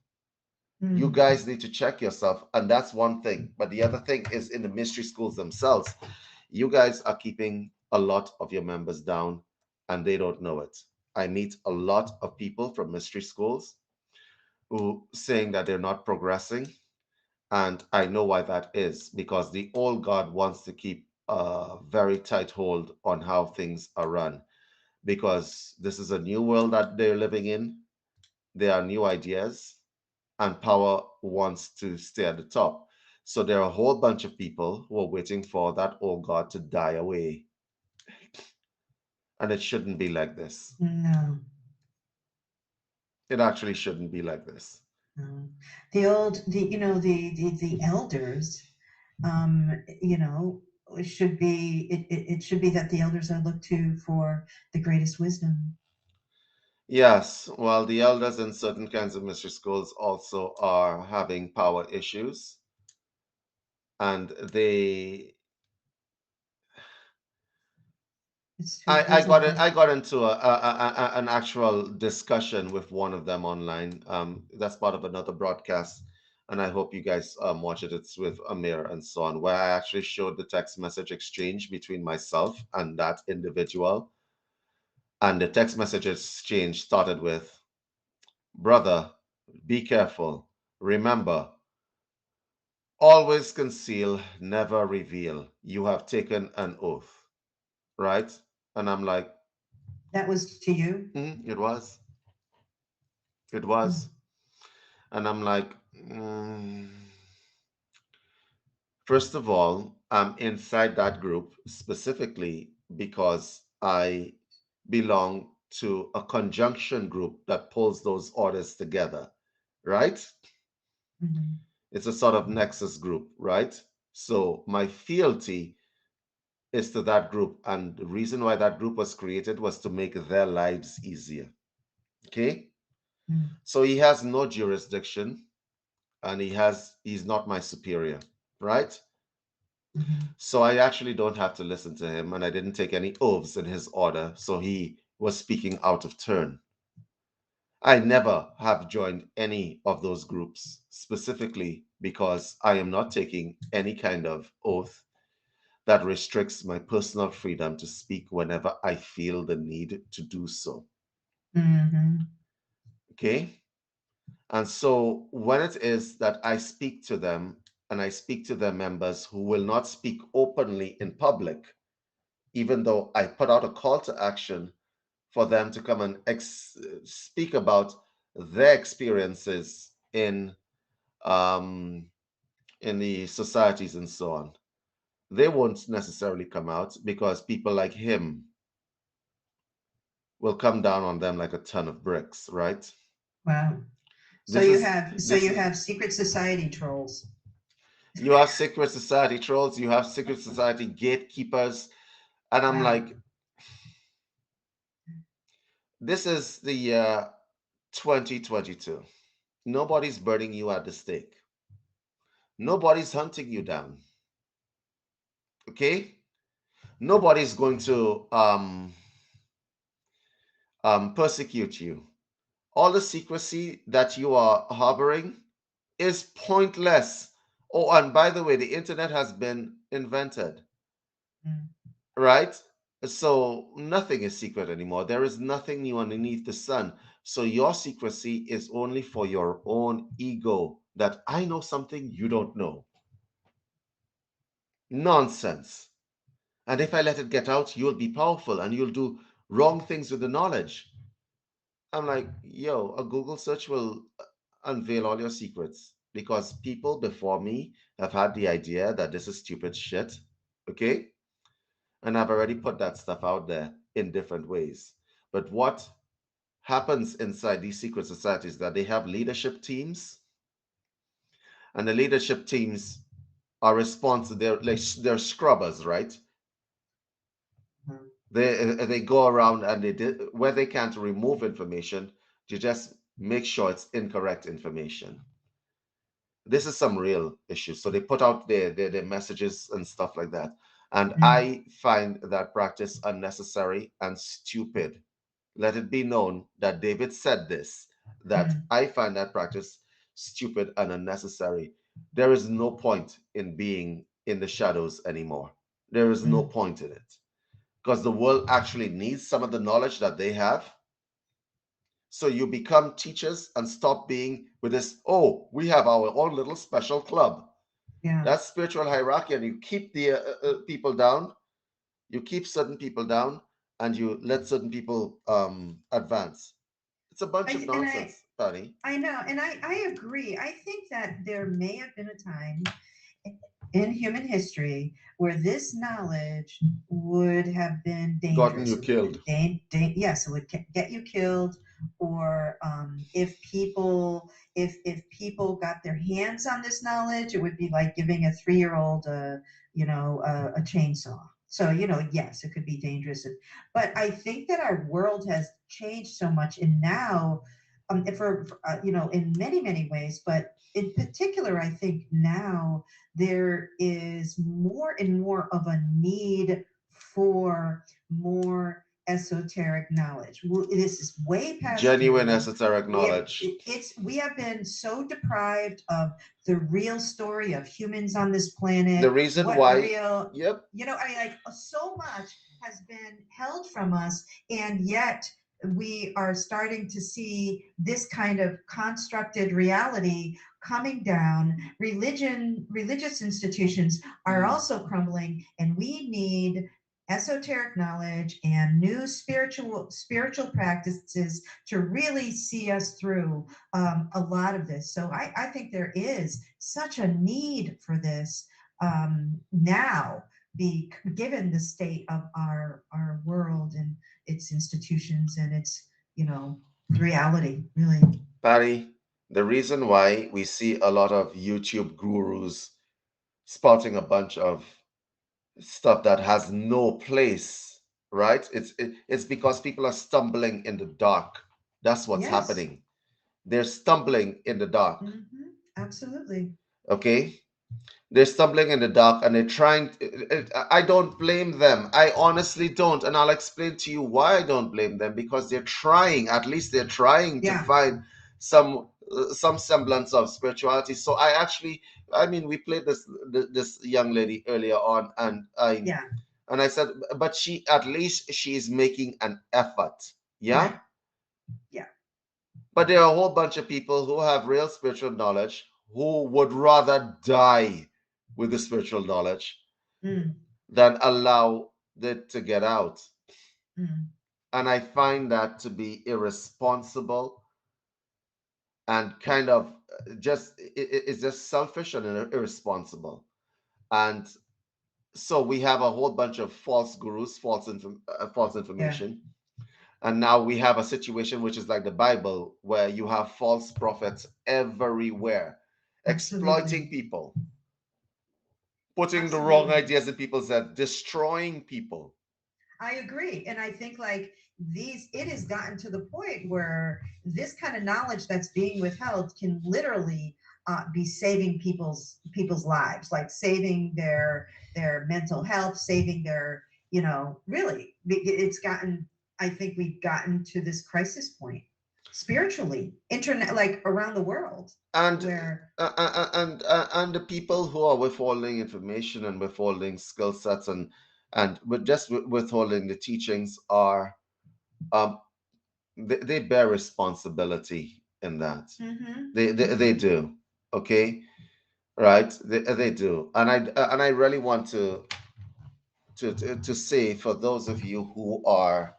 You Mm. guys need to check yourself, and that's one thing. But the other thing is in the mystery schools themselves. You guys are keeping a lot of your members down and they don't know it. I meet a lot of people from mystery schools who saying that they're not progressing. And I know why that is because the old God wants to keep a very tight hold on how things are run because this is a new world that they're living in. There are new ideas and power wants to stay at the top. So there are a whole bunch of people who are waiting for that old God to die away. And it shouldn't be like this. No. It actually shouldn't be like this. No. The elders, you know, should be, it should be that the elders are looked to for the greatest wisdom. Yes, well, the elders in certain kinds of mystery schools also are having power issues, and It's true. I There's a got it. there's I got into an actual discussion with one of them online. That's part of another broadcast, and I hope you guys watch it. It's with Amir and so on, where I actually showed the text message exchange between myself and that individual, and the text message exchange started with, "Brother, be careful. Remember, always conceal, never reveal. You have taken an oath, right?" And I'm like, that was to you. It was. It Mm. was. And I'm like, mm. First of all, I'm inside that group specifically because I belong to a conjunction group that pulls those orders together, right? Mhm. It's a sort of nexus group, right? So my fealty is to that group. And the reason why that group was created was to make their lives easier. Okay. Mm. So he has no jurisdiction, and he's not my superior, right? Mhm. So I actually don't have to listen to him, and I didn't take any oaths in his order, so he was speaking out of turn. I never have joined any of those groups specifically because I am not taking any kind of oath that restricts my personal freedom to speak whenever I feel the need to do so. Mhm. Okay? And so when it is that I speak to them and I speak to their members who will not speak openly in public, even though I put out a call to action for them to come and speak about their experiences um, in the societies and so on, they won't necessarily come out because people like him will come down on them like a ton of bricks, right? Wow. So This you is have so this you is have secret society trolls. you have secret society trolls, you have secret society gatekeepers, and I'm Wow. like, this is the year 2022. Nobody's burning you at the stake. Nobody's hunting you down. Okay? Nobody's going to persecute you. All the secrecy that you are harboring is pointless. Oh, and by the way, the internet has been invented, Mm. right? So nothing is secret anymore. There is nothing new underneath the sun. So your secrecy is only for your own ego that I know something you don't know. Nonsense. And if I let it get out, you'll be powerful and you'll do wrong things with the knowledge. I'm like, yo, a Google search will unveil all your secrets because people before me have had the idea that this is stupid shit. Okay. And I've already put that stuff out there in different ways. But what happens inside these secret societies that they have leadership teams, and the leadership teams are responsible. They're scrubbers, right? Mhm. They go around and where they can't remove information, you just make sure it's incorrect information. This is some real issues. So they put out their messages and stuff like that. And Mm. I find that practice unnecessary and stupid. Let it be known that David said this, that Mm. I find that practice stupid and unnecessary. There is no point in being in the shadows anymore. There is no Mm. point in it because the world actually needs some of the knowledge that they have. So you become teachers and stop being with this, oh, we have our own little special club. Yeah. That's spiritual hierarchy, and you keep the people down, you keep certain people down, and you let certain people advance. It's a bunch of I and I nonsense, Patty. I know, and I agree. I think that there may have been a time in human history where this knowledge would have been Gotten dangerous. you It would have killed. been yes, it would get you killed, or if people got their hands on this knowledge, it would be like giving a 3-year-old a chainsaw. So yes, it could be dangerous, but I think that our world has changed so much, and now, in many ways, but in particular, I think now there is more and more of a need for more esoteric knowledge. This is way past Genuine due. esoteric knowledge. We have been so deprived of the real story of humans on this The planet. reason What why, real, yep, I mean, like, so much has been held from us, and yet we are starting to see this kind of constructed reality coming down. Religious institutions are also crumbling, and we need esoteric knowledge and new spiritual practices to really see us through a lot of this. So I think there is such a need for this now, be given the state of our world and its institutions and its reality, really. Patty, the reason why we see a lot of YouTube gurus spouting a bunch of stuff that has no place, right? It's because people are stumbling in the dark. That's what's Yes. happening. They're stumbling in the dark. Absolutely. Okay, they're stumbling in the dark and they're trying. I don't blame them. I honestly don't, and I'll explain to you why I don't blame them. Because they're trying. At least they're trying to Yeah. find some semblance of spirituality. So I mean, we played this young lady earlier on, Yeah. and I said, but she at least she is making an effort. Yeah. Right. Yeah. But there are a whole bunch of people who have real spiritual knowledge who would rather die with the spiritual knowledge Mm. than allow it to get out. Mm. And I find that to be irresponsible and kind of it's just selfish and irresponsible. And so we have a whole bunch of false gurus, false Yeah. information. And now we have a situation which is like the Bible, where you have false prophets everywhere, exploiting Absolutely. people, putting the wrong Absolutely. ideas in people's head, destroying people. I agree. And I think like it has gotten to the point where this kind of knowledge that's being withheld can literally be saving people's lives, like saving their mental health, saving their, really, it's gotten, I think we've gotten to this crisis point spiritually, internet, like around the world And where, and the people who are withholding information and withholding skill sets and with just withholding the teachings are um they bear responsibility in that. They do. Okay. Right, they do. And I really want to say, for those of you who are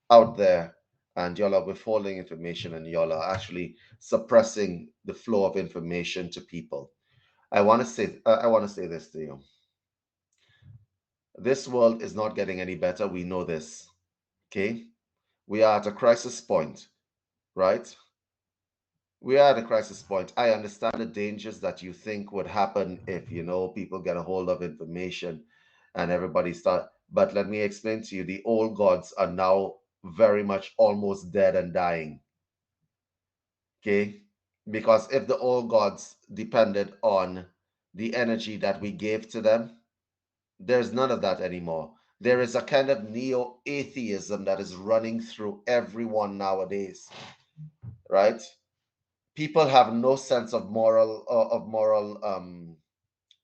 out there and y'all are withholding information and y'all are actually suppressing the flow of information to people, I want to say this to you. This world is not getting any better. We know this. Okay, we are at a crisis point, right? We are at a crisis point. I understand the dangers that you think would happen if people get a hold of information and everybody start. But let me explain to you: the old gods are now very much almost dead and dying. Okay, because if the old gods depended on the energy that we gave to them, there's none of that anymore. There is a kind of neo-atheism that is running through everyone nowadays, right? People have no sense of moral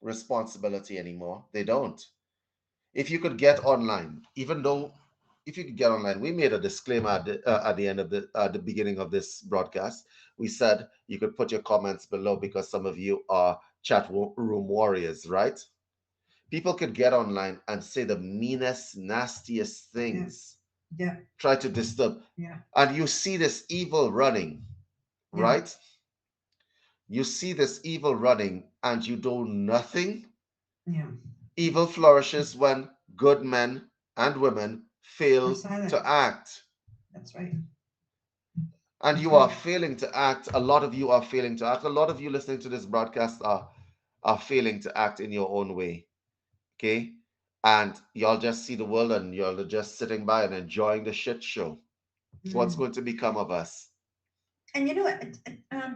responsibility anymore. They don't. If you could get online, even though if you could get online, we made a disclaimer at the end of the beginning of this broadcast. We said you could put your comments below because some of you are room warriors, right? People could get online and say the meanest, nastiest yeah, things, yeah, try to disturb, yeah, and you see this evil running, yeah, right? You see this evil running and you do nothing. yeah. Evil flourishes when good men and women Are fail silent. to act. That's right. And That's you are right. failing to act. A lot of you are failing to act. A lot of you listening to this broadcast are failing to act in your own way. Okay? And y'all just see the world and y'all are just sitting by and enjoying the shit show. What's Mm. going to become of us? And you know what,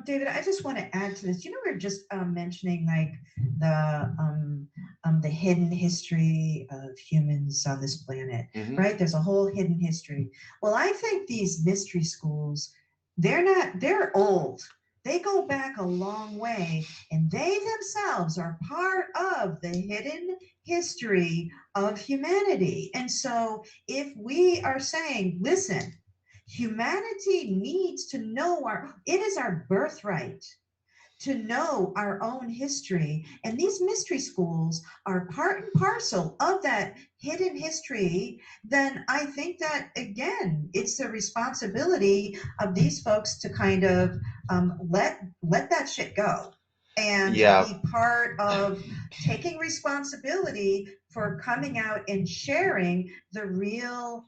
David, I just want to add to this. We are just mentioning like the hidden history of humans on this planet, Hmm. right? There's a whole hidden history. Well, I think these mystery schools, they're old. They go back a long way, and they themselves are part of the hidden history of humanity. And so, if we are saying, listen, humanity needs to know it is our birthright to know our own history. And these mystery schools are part and parcel of that hidden history. Then I think that, again, it's the responsibility of these folks to kind of let that shit go and Yeah. be part of taking responsibility for coming out and sharing the real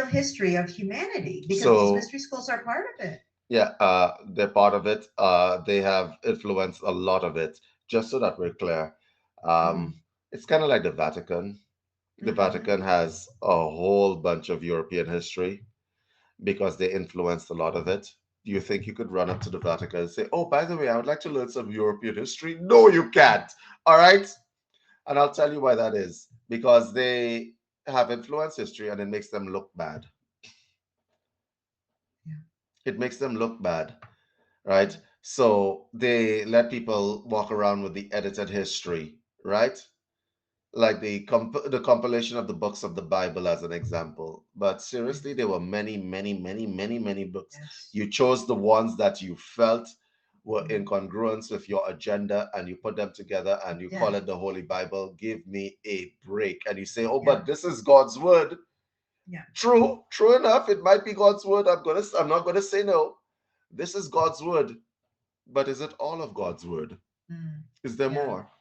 history of humanity, because these So mystery schools are part of it. yeah, they're part of it. They have influenced a lot of it. Just so that we're clear, Mm-hmm. it's kind of like the Vatican. The Mm-hmm. Vatican has a whole bunch of European history because they influenced a lot of it. Do you think you could run up to the Vatican and say, "Oh, by the way, I would like to learn some European history"? No, you can't. All right. And I'll tell you why that is. Because they have influence history and it makes them look bad. Yeah. It makes them look bad, right? So they let people walk around with the edited history, right? Like the compilation of the books of the Bible as an example. But seriously, there were many, many, many, many, many books. Yes. You chose the ones that you felt were in Mhm. congruence with your agenda and you put them together and you call Yeah. it the Holy Bible. Give me a break. And you say, "Oh, Yeah. but this is God's word." Yeah. True, true enough, it might be God's word. I'm not gonna say no. This is God's word, but is it all of God's word? Mm. Is there Yeah. more?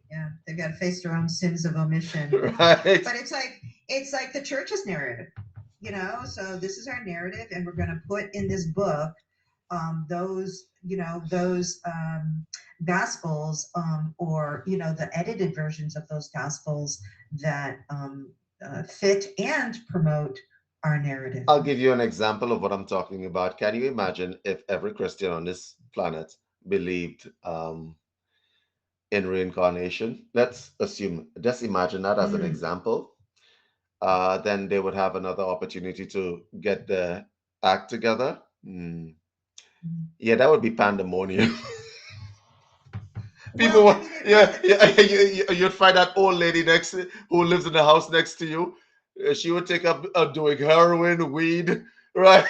Yeah. They've got to face their own sins of omission. Right? But it's like the church's narrative, So this is our narrative, and we're going to put in this book those gospels, or the edited versions of those gospels that fit and promote our narrative. I'll give you an example of what I'm talking about. Can you imagine if every Christian on this planet believed in reincarnation? Let's assume, just imagine that as an Mm. example. Then they would have another opportunity to get the act together. Mm. Yeah, that would be pandemonium. People, Well, I mean, yeah, yeah, you'd find that old lady who lives in the house next to you. She would take up doing heroin, weed, right?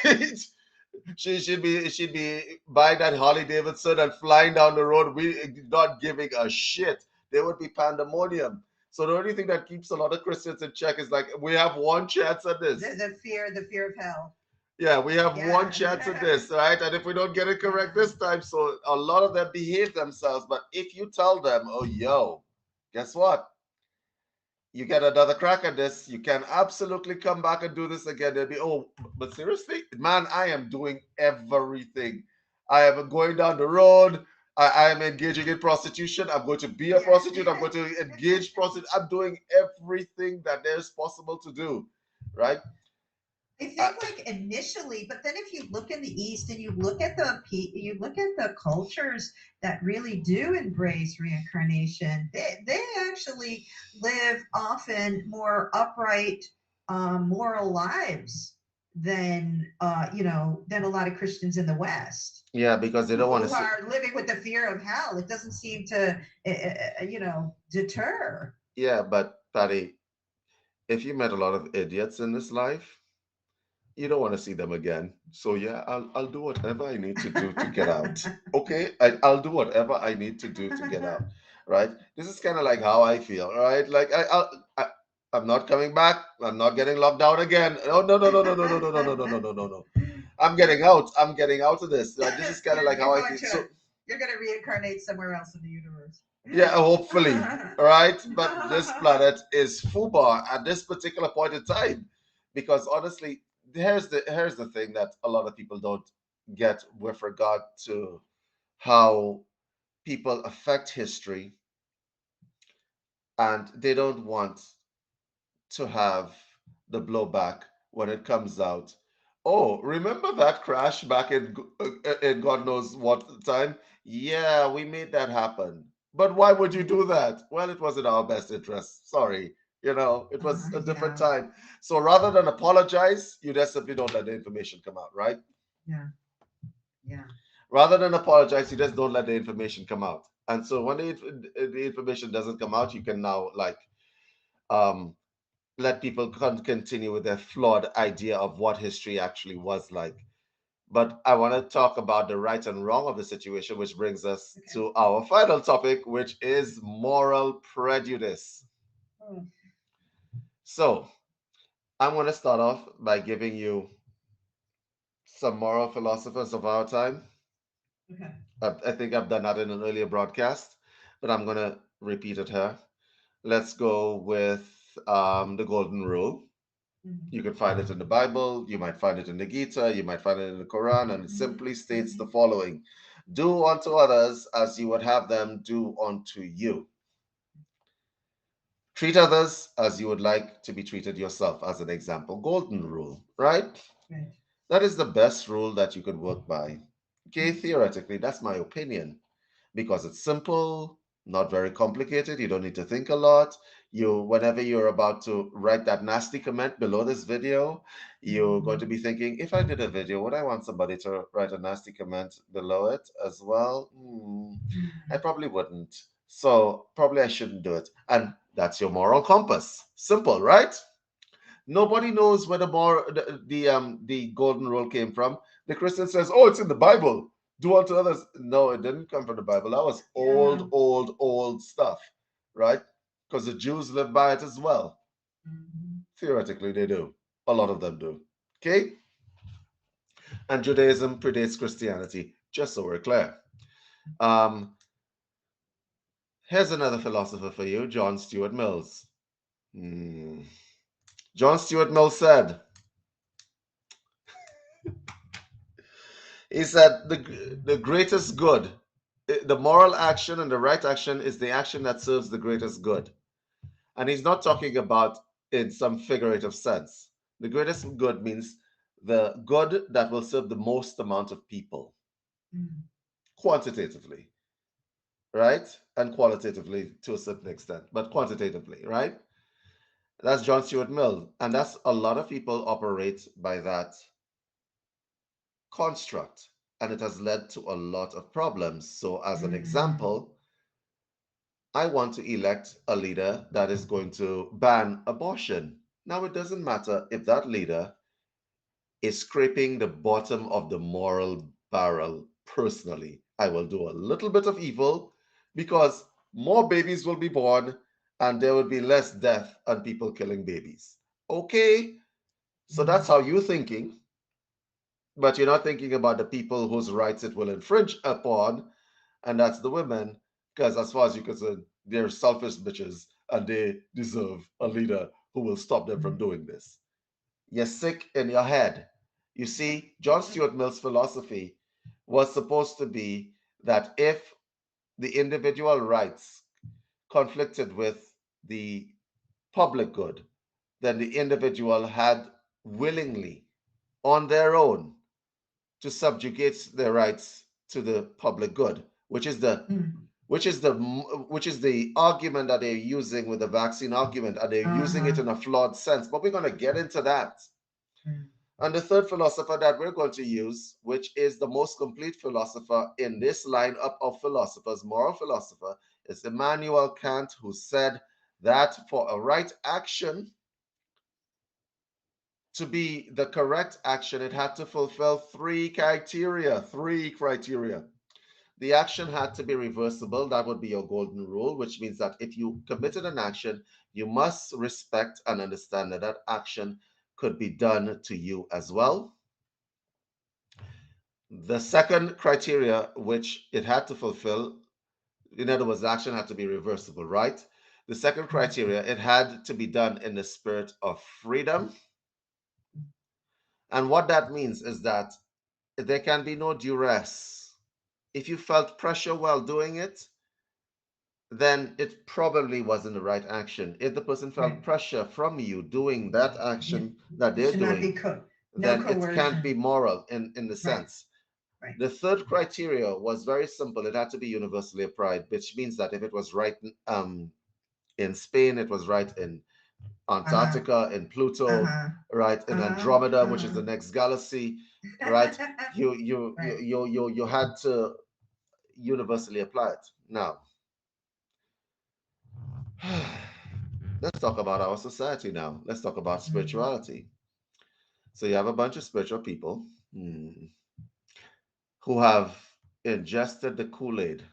She'd be buying that Harley Davidson and flying down the road, we not giving a shit. There would be pandemonium. So the only thing that keeps a lot of Christians in check is like, we have one chance at the, this. the fear of hell. Yeah, we have one Yeah. chance at this, right? And if we don't get it correct Yeah. this time, so a lot of them behave themselves. But if you tell them, "Oh, yo, guess what? You get another crack at this. You can absolutely come back and do this again." They'll be, "Oh, but seriously, man, I am doing everything. I am going down the road. I am engaging in prostitution. I'm going to be a Yeah. prostitute. I'm going to engage prostitute. I'm doing everything that there's possible to do, right?" I Uh, think like initially, but then if you look in the East and you look at the cultures that really do embrace reincarnation, they actually live often more upright, moral lives than a lot of Christians in the West yeah, because they don't want to who see. are living with the fear of hell. It doesn't seem to deter. Yeah, but Patty, if you met a lot of idiots in this life, you don't want to see them again. So yeah, I'll do whatever I need to do to get out. Okay, I'll do whatever I need to do to get out. Right? This is kind of like how I feel. Right? Like I'm not coming back. I'm not getting locked down again. Oh, no, no, no, no, no, no, no, no, no, no, no, no, no, no. I'm getting out. I'm getting out of this. This is kind of like how you're I going feel. to So you're going to reincarnate somewhere else in the universe. yeah, hopefully, right? But this planet is FUBAR at this particular point in time, because honestly, here's the thing that a lot of people don't get with regard to how people affect history, and they don't want to have the blowback when it comes out. "Oh, remember that crash back in God knows what time? Yeah, we made that happen. But why would you do that?" "Well, it was in our best interest. Sorry. It was a different Yeah, time." So rather than apologize, you just simply don't let the information come out, right? yeah, yeah. Rather than apologize, you just don't let the information come out. And so when the information doesn't come out, you can now like um let people continue with their flawed idea of what history actually was like. But I want to talk about the right and wrong of the situation, which brings us Okay. to our final topic, which is moral prejudice. Oh, So I'm going to start off by giving you some moral philosophers of our time. okay. I think I've done that in an earlier broadcast, but I'm going to repeat it here. Let's go with the golden rule. Mhm. You can find it in the Bible, you might find it in the Gita, you might find it in the Quran, and it simply states the following: "Do unto others as you would have them do unto you. Treat others as you would like to be treated yourself," as an example. Golden rule, right? Right. That is the best rule that you could work by. Okay, theoretically, that's my opinion because it's simple, not very complicated. You don't need to think a lot. Whenever you're about to write that nasty comment below this video, you're going to be thinking, if I did a video, would I want somebody to write a nasty comment below it as well? I probably wouldn't. So probably I shouldn't do it. And that's your moral compass. Simple, right? Nobody knows where the golden rule came from. The Christian says, "Oh, it's in the Bible. Do unto others." No, it didn't come from the Bible. That was Yeah. old stuff, right? Because the Jews live by it as well. Theoretically, they do. A lot of them do. Okay, and Judaism predates Christianity. Just so we're clear. Um, Here's another philosopher for you, John Stuart Mills. John Stuart Mill said, the greatest good, the moral action and the right action is the action that serves the greatest good. And he's not talking about in some figurative sense. The greatest good means the good that will serve the most amount of people, quantitatively, right? And qualitatively to a certain extent, but quantitatively, right? That's John Stuart Mill. And that's a lot of people operate by that construct. And it has led to a lot of problems. So, as an example, I want to elect a leader that is going to ban abortion. Now, it doesn't matter if that leader is scraping the bottom of the moral barrel personally. I will do a little bit of evil because more babies will be born and there will be less death and people killing babies. Okay, so that's how you're thinking, but you're not thinking about the people whose rights it will infringe upon, and that's the women, because as far as you're concerned, they're selfish bitches and they deserve a leader who will stop them from doing this. You're sick in your head. You see, John Stuart Mill's philosophy was supposed to be that if the individual rights conflicted with the public good, then the individual had willingly, on their own, to subjugate their rights to the public good, which is the argument that they're using with the vaccine argument, and they're using it in a flawed sense. But we're going to get into that. And the third philosopher that we're going to use, which is the most complete philosopher in this lineup of philosophers, moral philosopher, is Immanuel Kant, who said that for a right action to be the correct action, it had to fulfill three criteria. Three criteria. The action had to be reversible. That would be your golden rule, which means that if you committed an action, you must respect and understand that that action could be done to you as well. The second criteria, which it had to fulfill, in other words, the action had to be reversible, right? The second criteria, it had to be done in the spirit of freedom. And what that means is that there can be no duress. If you felt pressure while doing it, then it probably wasn't the right action. If the person felt pressure from you doing that action that they're doing, then it can't be moral in the sense. The third criteria was very simple. It had to be universally applied, which means that if it was right in Spain, it was right in Antarctica, in Pluto, right in Andromeda, which is the next galaxy, right? You had to universally apply it. Now, let's talk about our society now. Let's talk about spirituality. So you have a bunch of spiritual people who have ingested the Kool-Aid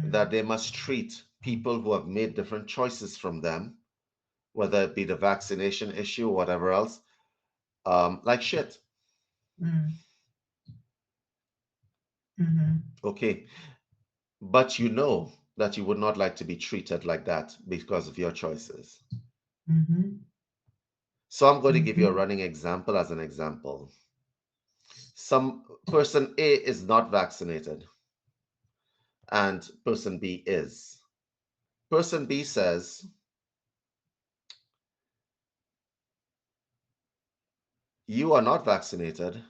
that they must treat people who have made different choices from them, whether it be the vaccination issue or whatever else, like shit. Okay. But you know that you would not like to be treated like that because of your choices. So I'm going to give you a running example as an example. Some person A is not vaccinated and person B is. Person B says, you are not vaccinated,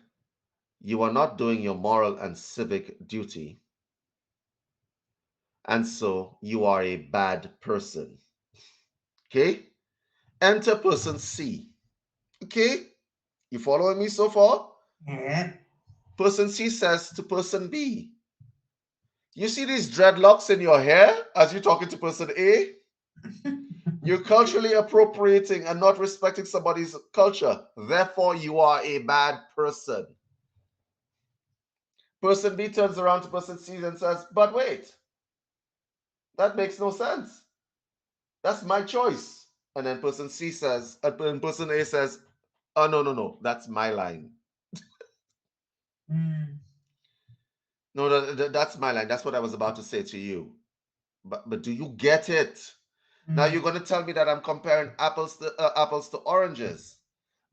you are not doing your moral and civic duty, and so you are a bad person. Okay? Enter person C. Okay? You following me so far? Yeah. Person C says to person B, you see these dreadlocks in your hair as you're talking to person A? You're culturally appropriating and not respecting somebody's culture. Therefore, you are a bad person. Person B turns around to person C and says, but wait, that makes no sense. That's my choice. And then person C says, and person A says, oh, no, no, no, that's my line. Mm. No, that's my line. That's what I was about to say to you. But do you get it? Now Mm. you're going to tell me that I'm comparing apples to oranges.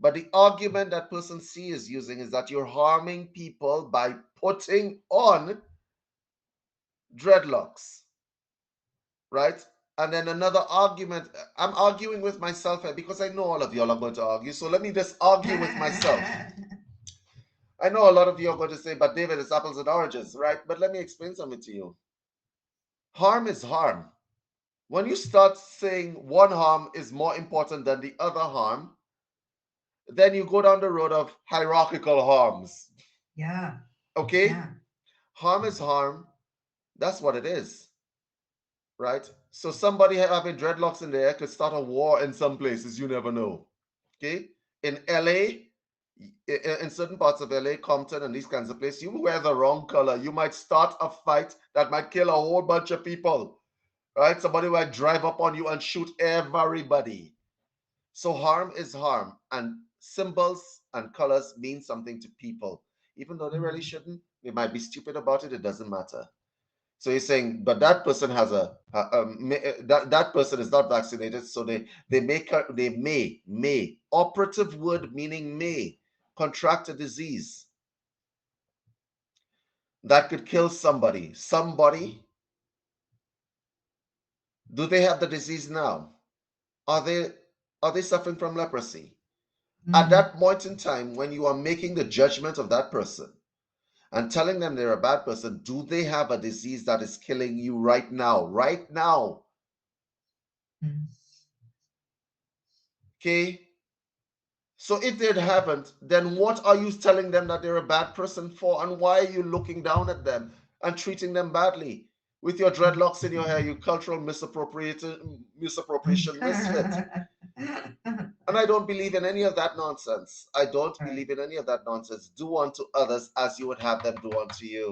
But the argument that person C is using is that you're harming people by putting on dreadlocks, right? And then another argument, I'm arguing with myself here because I know all of y'all are going to argue. So let me just argue with myself. I know a lot of you are going to say, but David, it's apples and oranges, right? But let me explain something to you. Harm is harm. When you start saying one harm is more important than the other harm, then you go down the road of hierarchical harms. Yeah. Okay? Yeah. Harm is harm. That's what it is, right? So somebody having dreadlocks in their hair could start a war in some places. You never know. Okay? In LA, in certain parts of LA, Compton, and these kinds of places, you wear the wrong color. You might start a fight that might kill a whole bunch of people, right? Somebody might drive up on you and shoot everybody. So harm is harm, and symbols and colors mean something to people, even though they really Mm. shouldn't. They might be stupid about it. It doesn't matter. So he's saying, but that person has that person is not vaccinated, so they may operative word meaning may contract a disease that could kill somebody. Somebody, do they have the disease now? Are they are they suffering from leprosy? At Mm. that point in time, when you are making the judgment of that person and telling them they're a bad person, do they have a disease that is killing you right now? Right now. Mm. Okay? So if they haven't, then what are you telling them that they're a bad person for? And why are you looking down at them and treating them badly? With your Mm. dreadlocks in your hair, you cultural misappropriation misfit. And I don't believe in any of that nonsense. I don't Right. believe in any of that nonsense. Do unto others as you would have them do unto you.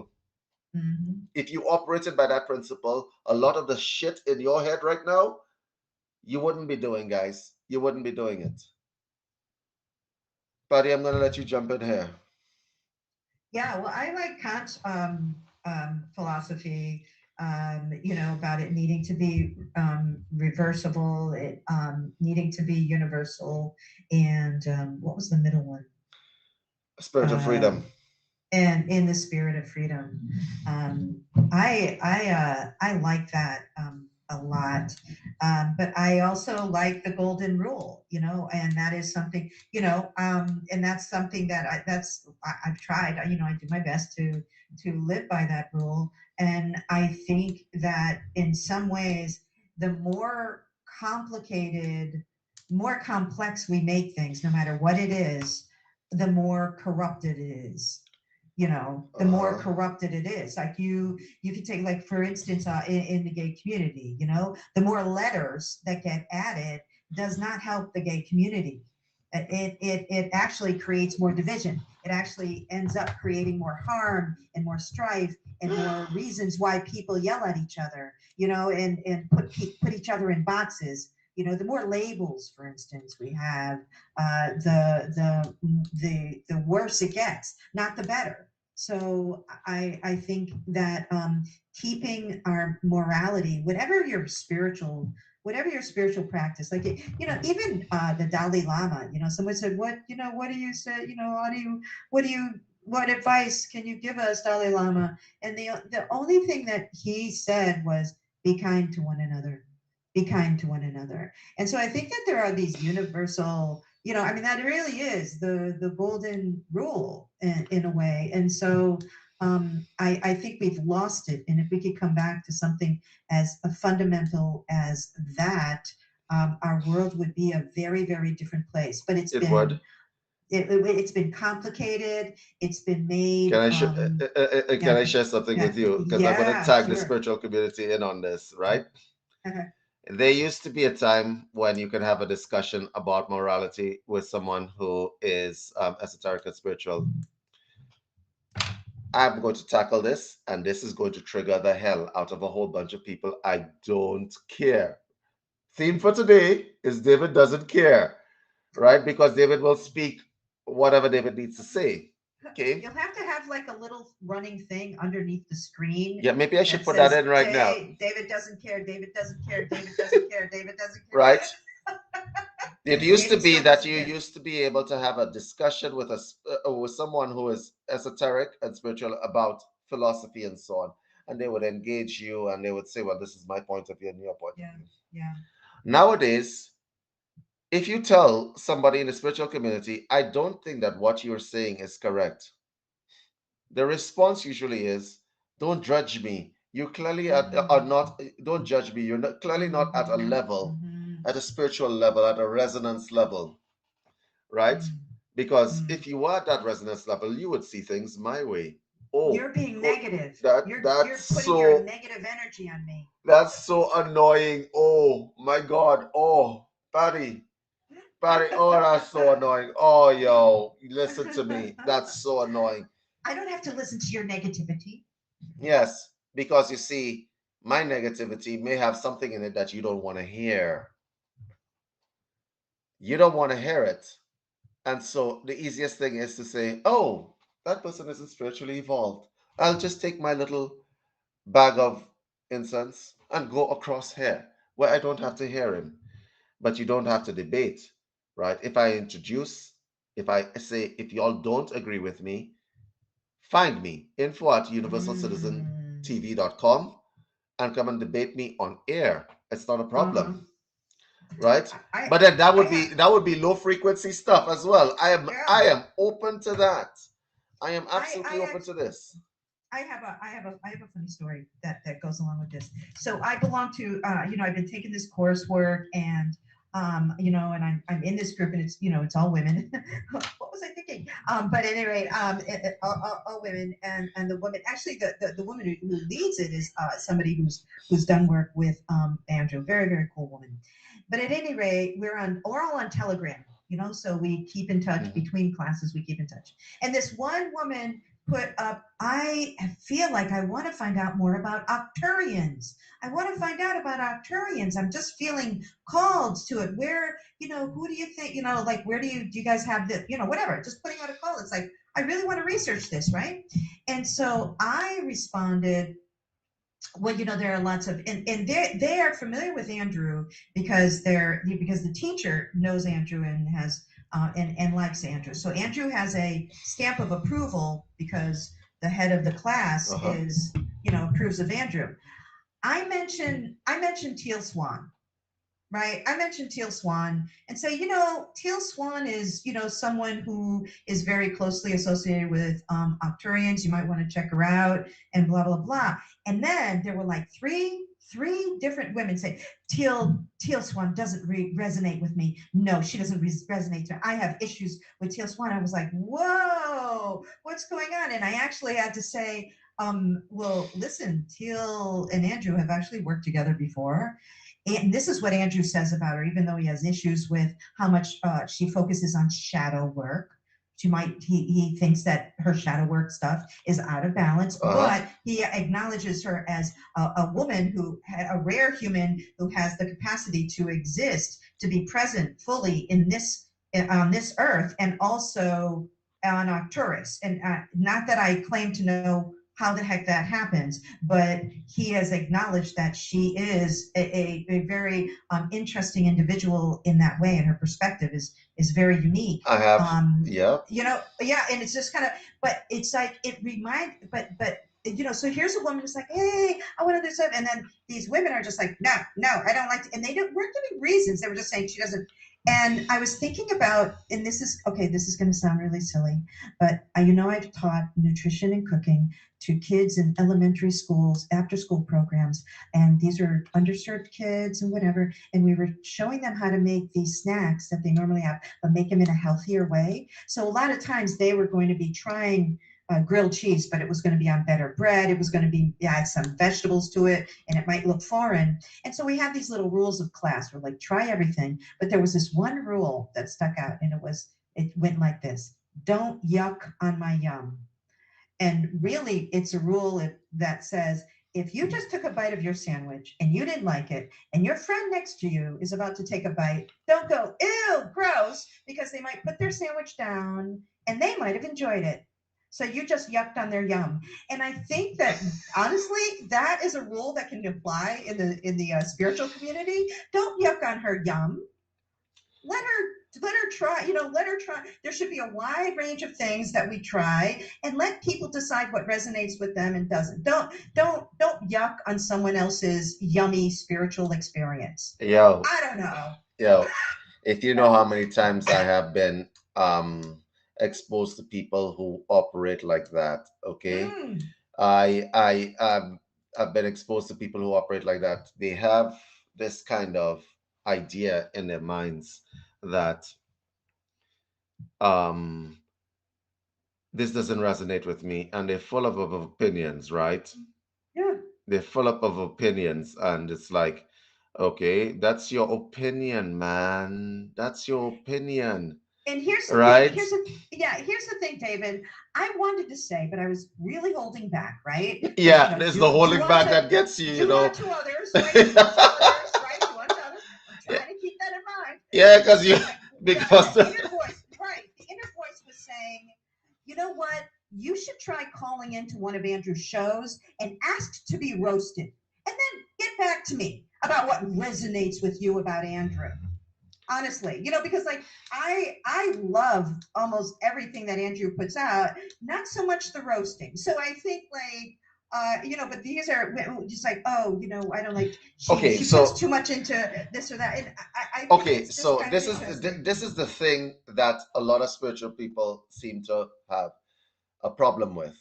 Mhm. If you operated by that principle, a lot of the shit in your head right now, you wouldn't be doing, guys. You wouldn't be doing it. Patty, I'm going to let you jump in here. Yeah, well, I like Kant's philosophy, about it needing to be reversible, it needing to be universal, and what was the middle one? Spirit of freedom. Um, and in the spirit of freedom. Um, I like that a lot, but I also like the golden rule, and that is something, and that's something that I've tried. I do my best to live by that rule, and I think that in some ways, the complicated, more complex we make things, no matter what it is, the more corrupted it is, the more Uh-huh. corrupted it is. Like you could take, like, for instance, in the gay community, the more letters that get added does not help the gay community. It actually creates more division. It actually ends up creating more harm and more strife and more reasons why people yell at each other, and put each other in boxes. The more labels, for instance, we have, the worse it gets, not the better. So I think that keeping our morality, whatever your spiritual practice, like even the Dalai Lama, someone said, what do you say, how do you, what do you, what advice can you give us, Dalai Lama? And the only thing that he said was, be kind to one another, be kind to one another. And so I think that there are these universal I mean, that really is the golden rule in a way. And so I think we've lost it. And if we could come back to something as a fundamental as that, our world would be a very, very different place. But It would. it's been complicated. It's been Can made. I can Yeah, I share something yeah, with you? Because I'm going to yeah, tag the sure. spiritual community in on this, right? Okay. There used to be a time when you could have a discussion about morality with someone who is esoteric and spiritual. I'm going to tackle this, and this is going to trigger the hell out of a whole bunch of people. I don't care. Theme for today is David doesn't care, right? Because David will speak whatever David needs to say. Okay. You'll have to have like a little running thing underneath the screen Yeah, maybe I should that put that says, in right now, David doesn't care, David doesn't care, David doesn't care, David doesn't care. right? It used to David be still that doesn't you care. used to be able to have a discussion with with someone who is esoteric and spiritual about philosophy and so on, and they would engage you and they would say, "Well, this is my point of view and your point of Yeah, view." yeah. Nowadays, if you tell somebody in the spiritual community, "I don't think that what you're saying is correct," the response usually is, "Don't judge me. You clearly are not. Don't judge me. You're not, clearly not at a level, Mhm. at a spiritual level, at a resonance level, right? Mm. Because Mm. if you were at that resonance level, you would see things my way. Oh, You're being oh, negative. that You're putting your negative energy on me. that's so annoying. Oh my God. Oh, Patty, Patty. Oh, that's so annoying. Oh, yo, listen to me. That's so annoying. I don't have to listen to your negativity. Yes, because you see, my negativity may have something in it that you don't want to hear. You don't want to hear it. And so the easiest thing is to say, oh, that person isn't spiritually evolved. I'll just take my little bag of incense and go across here where I don't have to hear him. But you don't have to debate, right? If I introduce, if I say, if y'all don't agree with me, find me, info at Mm. universalcitizentv.com, and come and debate me on air. It's not a Uh-huh. problem, right? I But then I have that would be low frequency stuff as well. yeah. I am open to that. I am absolutely I open to this. I have a funny story that goes along with this. So I belong to I've been taking this coursework and and I'm in this group and it's it's all women. What was I thinking? But anyway, all women and the woman actually the woman who leads it is somebody who's done work with Andrew, very very cool woman. But at any rate, we're all on Telegram, so we keep in touch Mhm. between classes. We keep in touch, and this one woman put up, I feel like I want to find out more about Octurians. I want to find out about Octurians. I'm just feeling called to it. Where, who do you think, like, where do you guys have this, whatever, just putting out a call. It's like, I really want to research this, right? And so I responded, well, there are lots of, and they are familiar with Andrew because the teacher knows Andrew and has and likes Andrew. So Andrew has a stamp of approval because the head of the class Uh-huh. is approves of Andrew. I mentioned Teal Swan, right? I mentioned Teal Swan and say, Teal Swan is, someone who is very closely associated with Octurians. You might want to check her out and blah, blah, blah. And then there were like three different women say, Teal Swan doesn't resonate with me. No, she doesn't resonate to me. I have issues with Teal Swan. I was like, whoa, what's going on? And I actually had to say, well, listen, Teal and Andrew have actually worked together before. And this is what Andrew says about her, even though he has issues with how much she focuses on shadow work. He thinks that her shadow work stuff is out of balance, Uh-huh. but he acknowledges her as a woman a rare human who has the capacity to exist, to be present fully on this earth, and also on Arcturus. And not that I claim to know how the heck that happens, but he has acknowledged that she is a very interesting individual in that way, and her perspective is very unique. I have, yeah. Yeah, and it's just kind of, but it's like but so here's a woman who's like, hey, I want to do something, and then these women are just like, no, I don't like to, and they weren't giving reasons. They were just saying she doesn't. And I was thinking about, and this is okay, this is going to sound really silly, but I've taught nutrition and cooking to kids in elementary schools, after school programs, and these are underserved kids and whatever. And we were showing them how to make these snacks that they normally have, but make them in a healthier way. So a lot of times they were going to be trying grilled cheese, but it was going to be on better bread. It was going to be add some vegetables to it, and it might look foreign. And so we have these little rules of class. We're like, try everything. But there was this one rule that stuck out, and it went like this: don't yuck on my yum. And really, it's a rule that says if you just took a bite of your sandwich and you didn't like it, and your friend next to you is about to take a bite, don't go, ew, gross, because they might put their sandwich down and they might have enjoyed it. So you just yucked on their yum. And I think that honestly, that is a rule that can apply in the spiritual community. Don't yuck on her yum. Let her try, let her try. There should be a wide range of things that we try, and let people decide what resonates with them and doesn't. Don't yuck on someone else's yummy spiritual experience. Yo, I don't know. yo, if you know how many times I have been exposed to people who operate like that, okay? Mm, I've been exposed to people who operate like that. They have this kind of idea in their minds that um this doesn't resonate with me, and they're full of opinions, right? yeah. They're full up of opinions, and it's like, okay, that's your opinion, man. That's your opinion, And here's the thing. right? Here's the thing, David. I wanted to say, but I was really holding back, right? Because Yeah, there's the do holding back unto that gets you, you do know. unto others, right? Do unto others, right? Do unto others. I'm Yeah, trying to keep that in mind. yeah, because you Anyway, yeah, because the inner voice, right? The inner voice was saying, you know what? You should try calling into one of Andrew's shows and ask to be roasted, and then get back to me about what resonates with you about Andrew. Honestly, because like I love almost everything that Andrew puts out, not so much the roasting. So I think like but these are just like, oh, I don't like, she okay, she puts so too much into this or that, and I think okay, it's just so kind of this is interesting. this is the thing that a lot of spiritual people seem to have a problem with.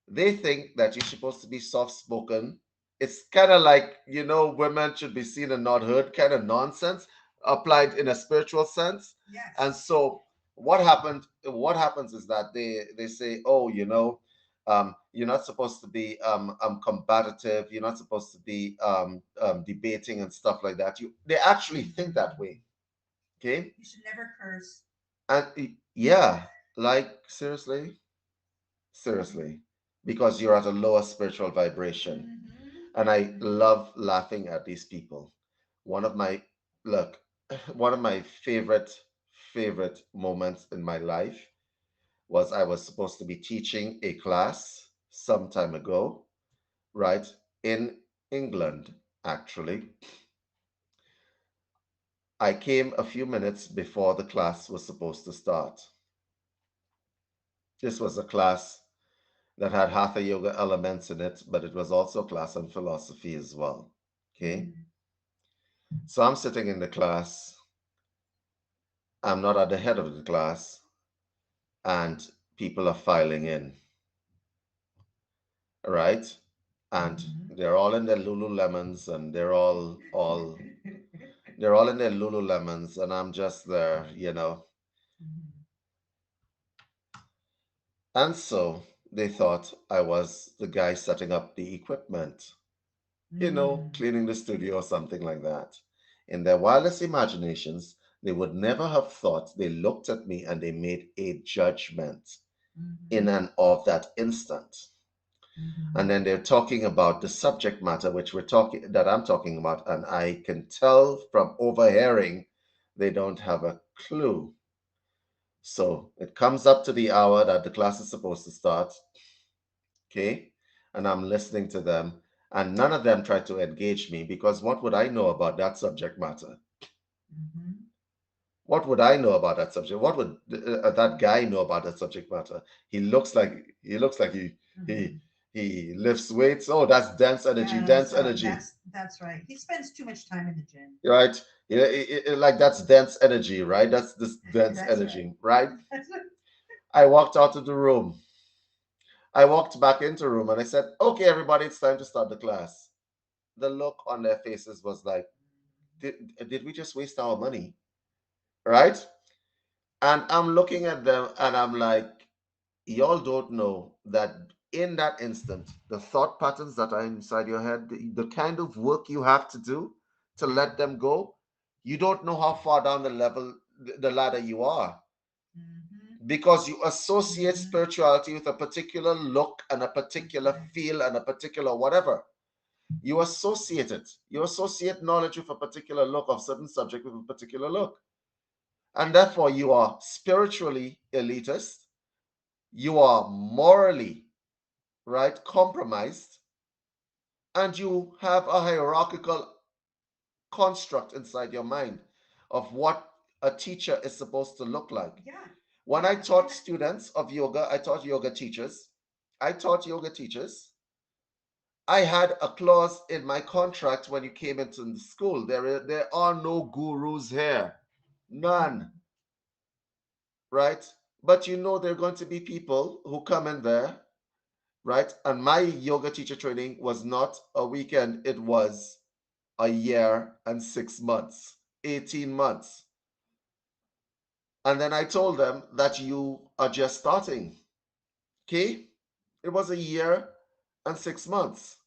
They think that you're supposed to be soft spoken. It's kind of like, women should be seen and not heard, kind of nonsense applied in a spiritual sense. And Yes. so what happens is that they say, oh, you're not supposed to be combative, you're not supposed to be debating and stuff like that. They actually think that way. Okay. You should never curse. And yeah, like seriously. Seriously, because you're at a lower spiritual vibration. And I love laughing at these people. One of my, look, one of my favorite moments in my life was I was supposed to be teaching a class some time ago, right? In England, actually. I came a few minutes before the class was supposed to start. This was a class that had hatha yoga elements in it, but it was also a class on philosophy as well. Okay. So I'm sitting in the class. I'm not at the head of the class, and people are filing in, right? And they're all in their Lululemons, and they're all in their Lululemons, and I'm just there. And so they thought I was the guy setting up the equipment, cleaning the studio or something like that. In their wildest imaginations, they would never have thought. They looked at me and they made a judgment in and of that instant. And then they're talking about the subject matter that I'm talking about, and I can tell from overhearing they don't have a clue. So it comes up to the hour that the class is supposed to start, okay? And I'm listening to them, and none of them tried to engage me because what would I know about that subject matter? What would I know about that subject? What would that guy know about that subject matter? He looks like he He lifts weights. Oh, that's dense energy, Yes, dense energy, that's right. He spends too much time in the gym. right? Like that's dense energy, right? That's this dense That's right. energy, right? That's right. I walked out of the room. I walked back into the room and I said, okay, everybody, it's time to start the class. The look on their faces was like, did we just waste our money? Right? And I'm looking at them and I'm like, y'all don't know that in that instant, the thought patterns that are inside your head, the kind of work you have to do to let them go, you don't know how far down the level, the ladder you are, Mm-hmm. because you associate Mm-hmm. spirituality with a particular look and a That's particular right. feel and a particular whatever. You associate it. You associate knowledge with a particular look of certain subject with a particular look. And therefore, you are spiritually elitist. You are morally, right, compromised. And you have a hierarchical construct inside your mind of what a teacher is supposed to look like. Yeah. When I Yeah. taught students of yoga, I taught yoga teachers. I taught yoga teachers. I had a clause in my contract when you came into the school. There are no gurus here. None, right? But you know there are going to be people who come in there, right? And my yoga teacher training was not a weekend, it was a year and 6 months, 18 months. And then I told them that you are just starting. Okay? It was a year and 6 months.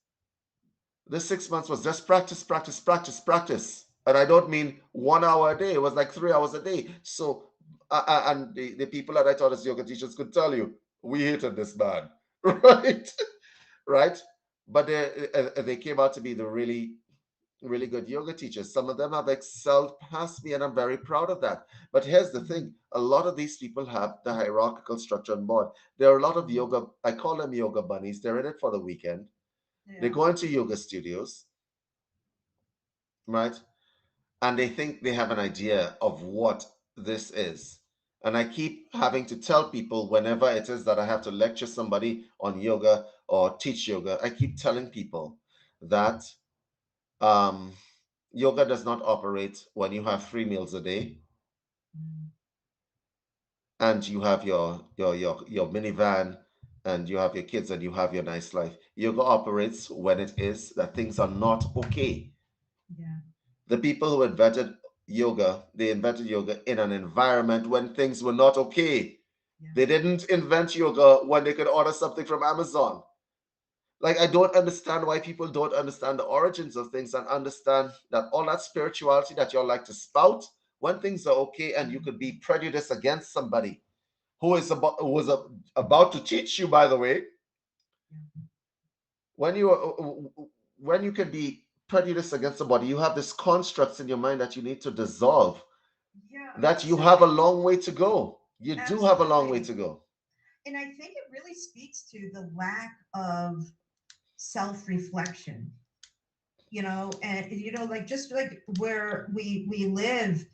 The 6 months was just practice, practice, practice, practice. And I don't mean 1 hour a day. It was like 3 hours a day. So, and the people that I taught as yoga teachers could tell you, we hated this man, right? Right? But they came out to be the really, really good yoga teachers. Some of them have excelled past me, and I'm very proud of that. But here's the thing, a lot of these people have the hierarchical structure on board. There are a lot of yoga, I call them yoga bunnies. They're in it for the weekend. They Yeah. go into yoga studios, right? And they think they have an idea of what this is. And I keep having to tell people whenever it is that I have to lecture somebody on yoga or teach yoga, I keep telling people that um, yoga does not operate when you have 3 meals a day Mm. and you have your minivan and you have your kids and you have your nice life. Yoga operates when it is that things are not okay. Yeah. The people who invented yoga, they invented yoga in an environment when things were not okay. Yeah. They didn't invent yoga when they could order something from Amazon. Like, I don't understand why people don't understand the origins of things and understand that all that spirituality that you like to spout when things are okay, and you could be prejudiced against somebody who was about to teach you, by the way, Yeah. when you can be prejudiced against somebody, you have this constructs in your mind that you need to dissolve, Yeah, that you have a absolutely. long way to go. You do have a long way Absolutely. to go. And I think it really speaks to the lack of self-reflection, and like just like where we live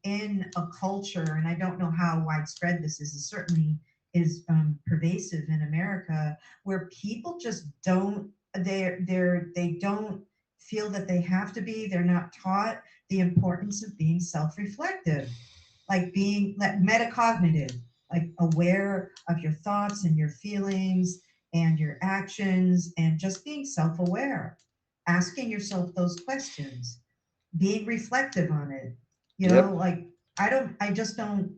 in a culture, and I don't know how widespread this is. It certainly is pervasive in America, where people just don't they don't feel that they have to be. They're not taught the importance of being self-reflective, like being like metacognitive, like aware of your thoughts and your feelings and your actions, and just being self-aware, asking yourself those questions, being reflective on it. Yep. Like I just don't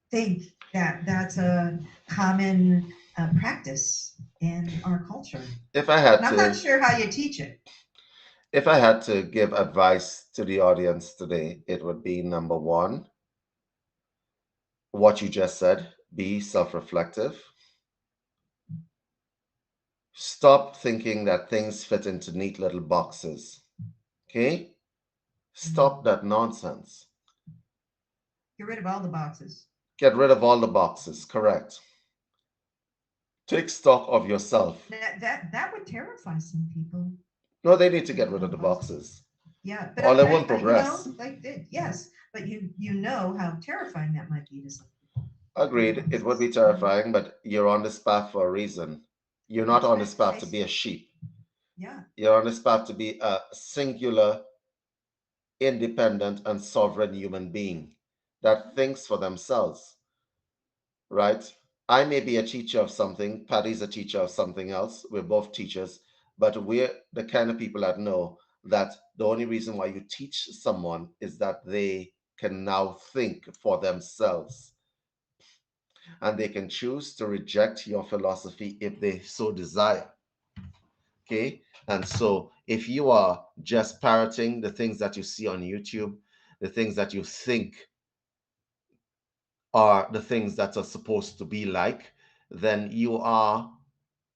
think that that's a common practice in our culture. If I had And I'm not to, sure how you teach it. if I had to give advice to the audience today, it would be number one, what you just said, be self-reflective. Stop thinking that things fit into neat little boxes. Okay? Stop Mm. that nonsense. Get rid of all the boxes. Get rid of all the boxes. Correct. Take stock of yourself. That would terrify some people. No, they need to Get get rid of rid all of the the boxes. boxes, Yeah, but or they won't progress. yes, but you know how terrifying that might be to some people. Agreed. It would be Boxes. terrifying, but you're on this path for a reason. You're not That's on right. this path to be Chasing. a sheep. Yeah. You're on this path to be a singular, independent, and sovereign human being that Mhm. thinks for themselves, right? I may be a teacher of something, Patty's a teacher of something else. We're both teachers, but we're the kind of people that know that the only reason why you teach someone is that they can now think for themselves and they can choose to reject your philosophy if they so desire. Okay. And so if you are just parroting the things that you see on YouTube, the things that you think are the things that are supposed to be like, then you are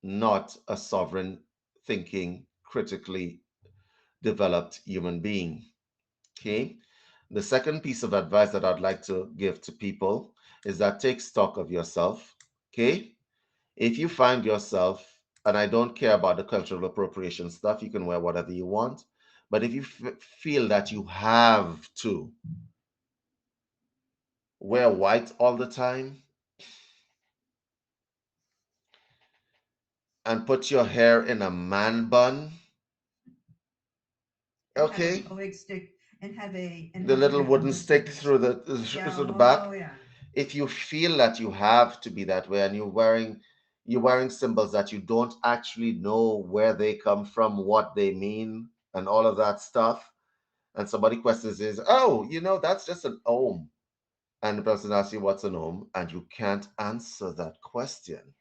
not a sovereign, thinking, critically developed human being. Okay. The second piece of advice that I'd like to give to people is that take stock of yourself. Okay. If you find yourself, and I don't care about the cultural appropriation stuff, you can wear whatever you want. But if you feel that you have to wear white all the time and put your hair in a man bun, And have a okay, big stick and the have a little big wooden glue stick stickers. through Yeah. the Oh back, yeah. if you feel that you have to be that way and you're wearing symbols that you don't actually know where they come from, what they mean, and all of that stuff, and somebody questions is, oh, that's just an ohm. And the person asks you what's an ohm, and you can't answer that question.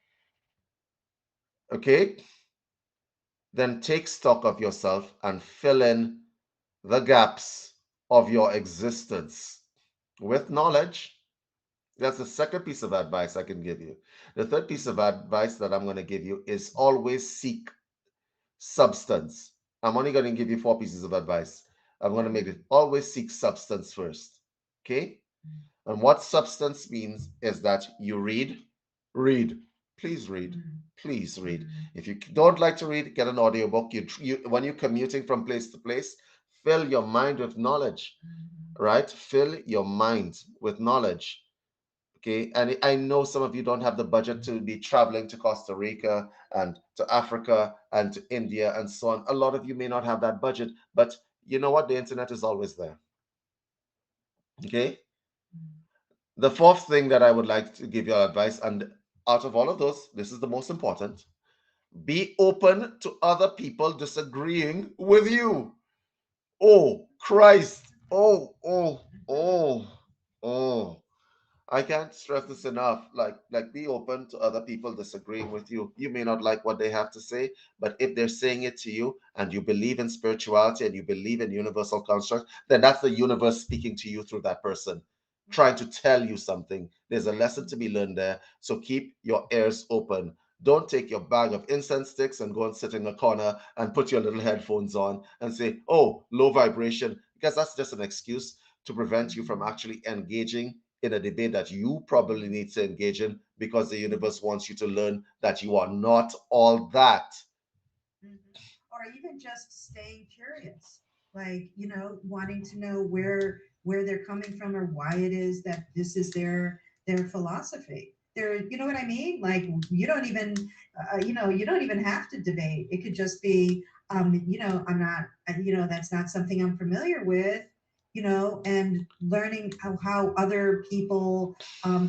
Okay? Then take stock of yourself and fill in the gaps of your existence with knowledge. That's the second piece of advice I can give you. The third piece of advice that I'm going to give you is always seek substance. I'm only going to give you four pieces of advice. I'm going to make it always seek substance first. Okay? And what substance means is that you read. Please read. Mm, Please read. mm, If you don't like to read, get an audiobook. You when you're commuting from place to place, fill your mind with knowledge, mm, right? Fill your mind with knowledge. Okay. And I know some of you don't have the budget to be traveling to Costa Rica and to Africa and to India and so on. A lot of you may not have that budget, but you know what? The internet is always there. Okay. mm. The fourth thing that I would like to give you advice, and out of all of those, this is the most important: be open to other people disagreeing with you. Oh, Christ. Oh, oh, oh, oh. I can't stress this enough. Like be open to other people disagreeing with you. You may not like what they have to say, but if they're saying it to you and you believe in spirituality and you believe in universal construct, then that's the universe speaking to you through that person, trying to tell you something. There's a lesson to be learned there. So keep your ears open. Don't take your bag of incense sticks and go and sit in a corner and put your little headphones on and say, oh, low vibration, because that's just an excuse to prevent you from actually engaging in a debate that you probably need to engage in because the universe wants you to learn that you are not all that. Mhm. Or even just staying curious, like, wanting to know where they're coming from or why it is that this is their philosophy. You know what I mean? Like, you don't even have to debate. It could just be, I'm not, that's not something I'm familiar with. And learning how other people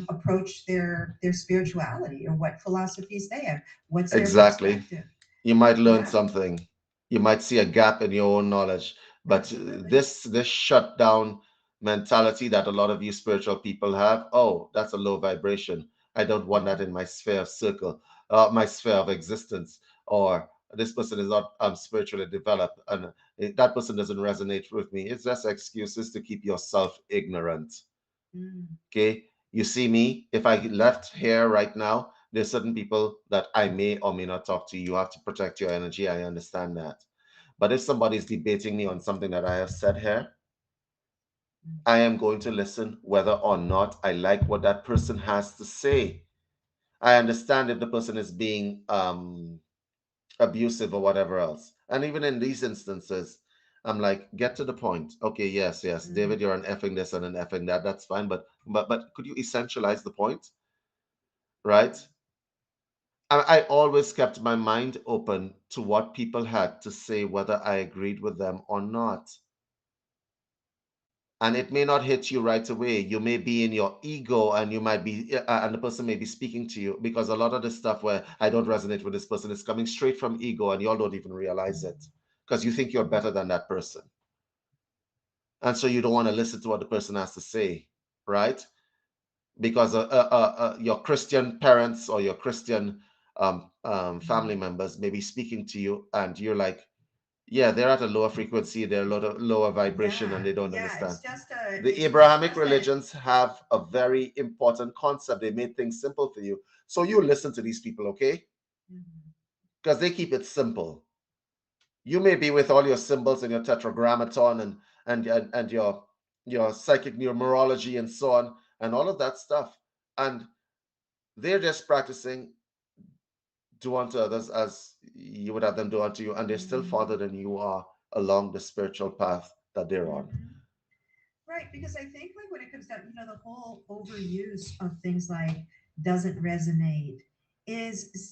approach their spirituality or what philosophies they have, what's their Exactly. perspective. You might learn Yeah. something. You might see a gap in your own knowledge. But Absolutely. this shutdown mentality that a lot of you spiritual people have, oh, that's a low vibration. I don't want that in my sphere of circle, my sphere of existence. Or this person is not spiritually developed, and that person doesn't resonate with me. It's just excuses to keep yourself ignorant. Mm, Okay. You see me, if I left here right now, there's certain people that I may or may not talk to. You have to protect your energy. I understand that. But if somebody's debating me on something that I have said here, mm, I am going to listen whether or not I like what that person has to say. I understand if the person is being abusive or whatever else. And even in these instances, I'm like, get to the point. Okay, yes, yes, David, mm, you're an effing this and an effing that. That's fine, but could you essentialize the point, right? I always kept my mind open to what people had to say, whether I agreed with them or not. And it may not hit you right away. You may be in your ego, and you might be, and the person may be speaking to you, because a lot of the stuff where I don't resonate with this person is coming straight from ego, and y'all don't even realize it because you think you're better than that person. And so you don't want to listen to what the person has to say, right? Because your Christian parents or your Christian family members may be speaking to you, and you're like, yeah, they're at a lower frequency, they're a lot of lower vibration, and Yeah, they don't yeah. understand. It's just a. The It's Abrahamic just a. religions have a very important concept. They made things simple for you. So you listen to these people, okay? Mhm. Because they keep it simple. You may be with all your symbols and your tetragrammaton and your psychic numerology and so on and all of that stuff. And they're just practicing do unto others as you would have them do unto you, and they're still Mhm. farther than you are along the spiritual path that they're on. Mhm. Right, because I think like when it comes down, the whole overuse of things like doesn't resonate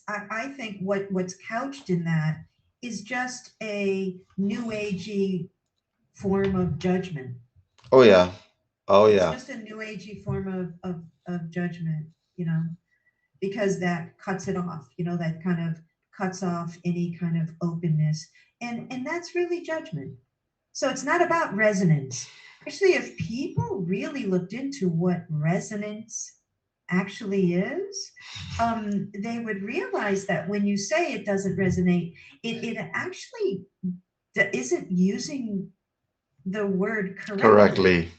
I think what's couched in that is just a new agey form of judgment. Oh yeah. Oh It's yeah. just a new agey form of judgment, because that cuts it off, that kind of cuts off any kind of openness. And that's really judgment. So it's not about resonance. Actually, if people really looked into what resonance actually is, they would realize that when you say it doesn't resonate, it actually isn't using the word correctly. Correctly.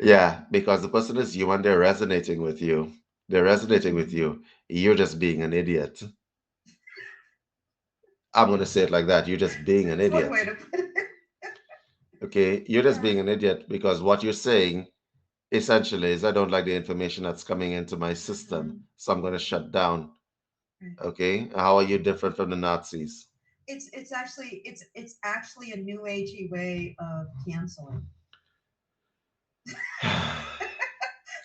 Yeah, because the person is you and they're resonating with you. They're resonating with Mhm. you. You're just being an idiot. I'm going to say it like that. You're just being an That's one way idiot. to put it. Okay? You're just Yeah. being an idiot because what you're saying essentially is I don't like the information that's coming into my system, Mhm. so I'm going to shut down. Right. Okay? How are you different from the Nazis? It's actually a new agey way of canceling,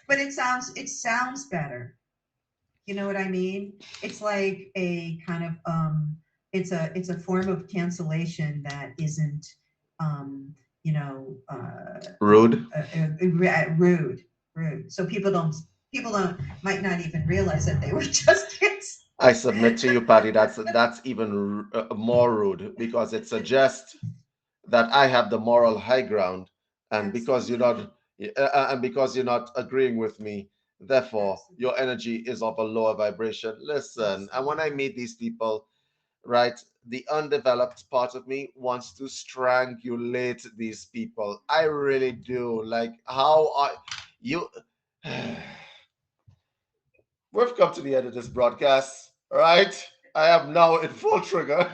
but it sounds better. You know what I mean? It's like a kind of it's a form of cancellation that isn't um, Rude. rude, rude. So people don't might not even realize that they were just kids. I submit to you, Patty, that's even more rude because it suggests that I have the moral high ground, and because you're Absolutely, not, and because you're not agreeing with me, therefore absolutely, your energy is of a lower vibration. Listen, and when I absolutely. meet these people, right, the undeveloped part of me wants to strangulate these people. I really do. Like, how are you? We've come to the end of this broadcast, right? I am now in full trigger.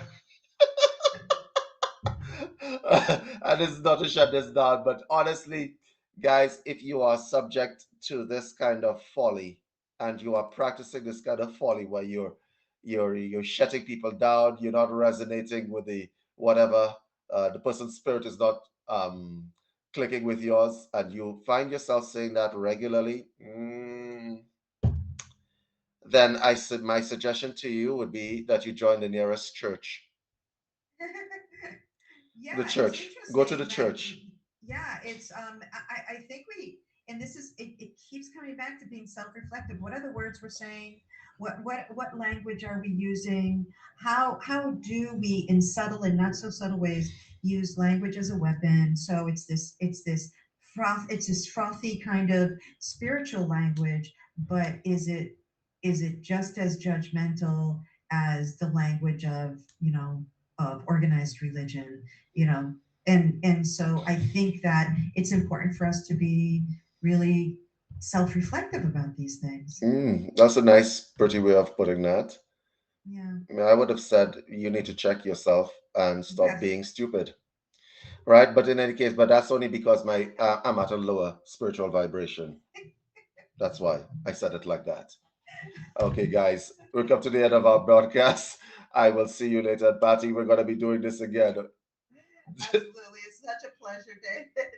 And it's not to shut this down, but honestly, guys, if you are subject to this kind of folly and you are practicing this kind of folly where you're shutting people down, you're not resonating with the whatever the person's spirit is not clicking with yours, and you find yourself saying that regularly, then my suggestion to you would be that you join the nearest church. The Yeah, it's church. Go to the interesting that church. yeah, it's I think and this is it keeps coming back to being self-reflective. What are the words we're saying? What language are we using? How do we in subtle and not so subtle ways use language as a weapon? So it's this frothy kind of spiritual language, but is it just as judgmental as the language of organized religion, you know and so I think that it's important for us to be really self-reflective about these things. That's a nice, pretty way of putting that. Yeah. I mean, I would have said you need to check yourself and stop Yeah. being stupid, right? But in any case, but that's only because I'm at a lower spiritual vibration. That's why I said it like that. Okay, guys, we've come to the end of our broadcast. I will see you later, Patty. We're gonna be doing this again. Absolutely, it's such a pleasure, David.